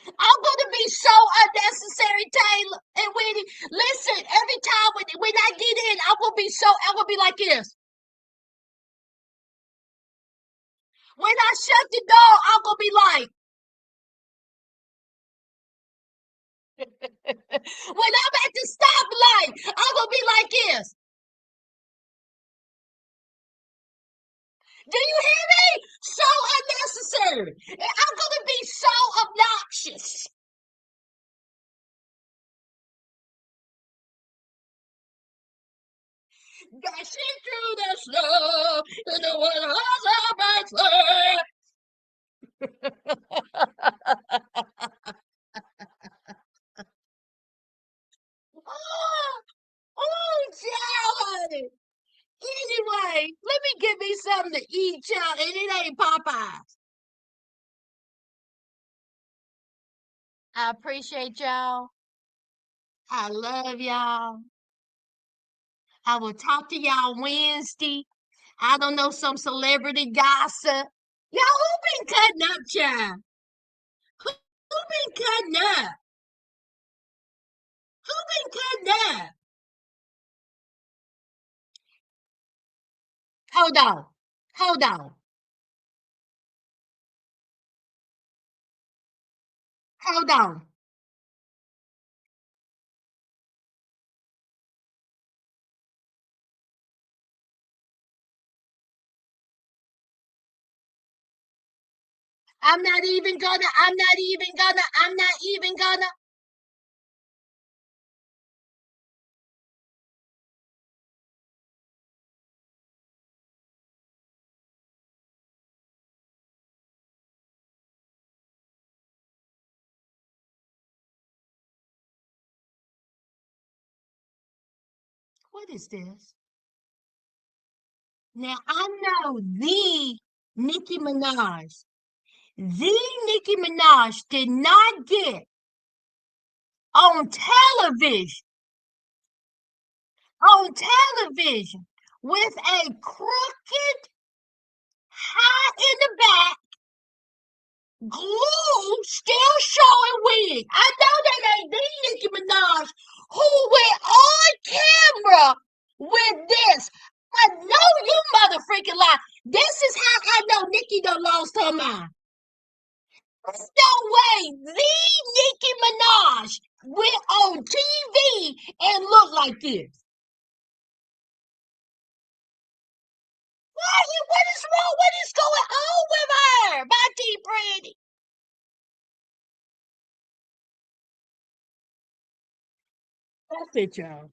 I'm gonna be so unnecessary, Taylor and Winnie. Listen, every time when I get in, I'm gonna be like this. When I shut the door, I'm gonna be like, when I'm at the stoplight, I'm gonna be like this. Do you hear me? So unnecessary. I'm gonna be so obnoxious. Dashing through the snow in the winter of my sleigh. Oh, oh, child. Anyway, let me get me something to eat, child, and it ain't Popeyes. I appreciate y'all. I love y'all. I will talk to y'all Wednesday. I don't know, some celebrity gossip. Y'all, who been cutting up, child? Who been cutting up? Who been cutting up? Hold on. Hold on. Hold on. I'm not even gonna. What is this? Now, I know Nicki Minaj. Nicki Minaj did not get on television, on television with a crooked, high in the back, glue still showing wig. I know that ain't the Nicki Minaj who went on camera with this. I know you mother freaking lie. This is how I know Nicki done lost her mind. There's no way the Nicki Minaj went on TV and looked like this. What is wrong? What is going on with her? My T Pretty. That's it, y'all.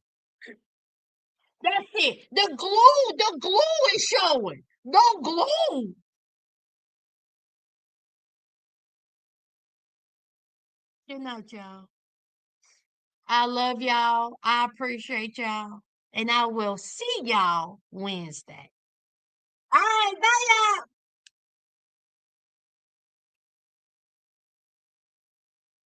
That's it. The glue is showing. No glue. Good night, y'all. I love y'all. I appreciate y'all. And I will see y'all Wednesday. All right, bye, y'all.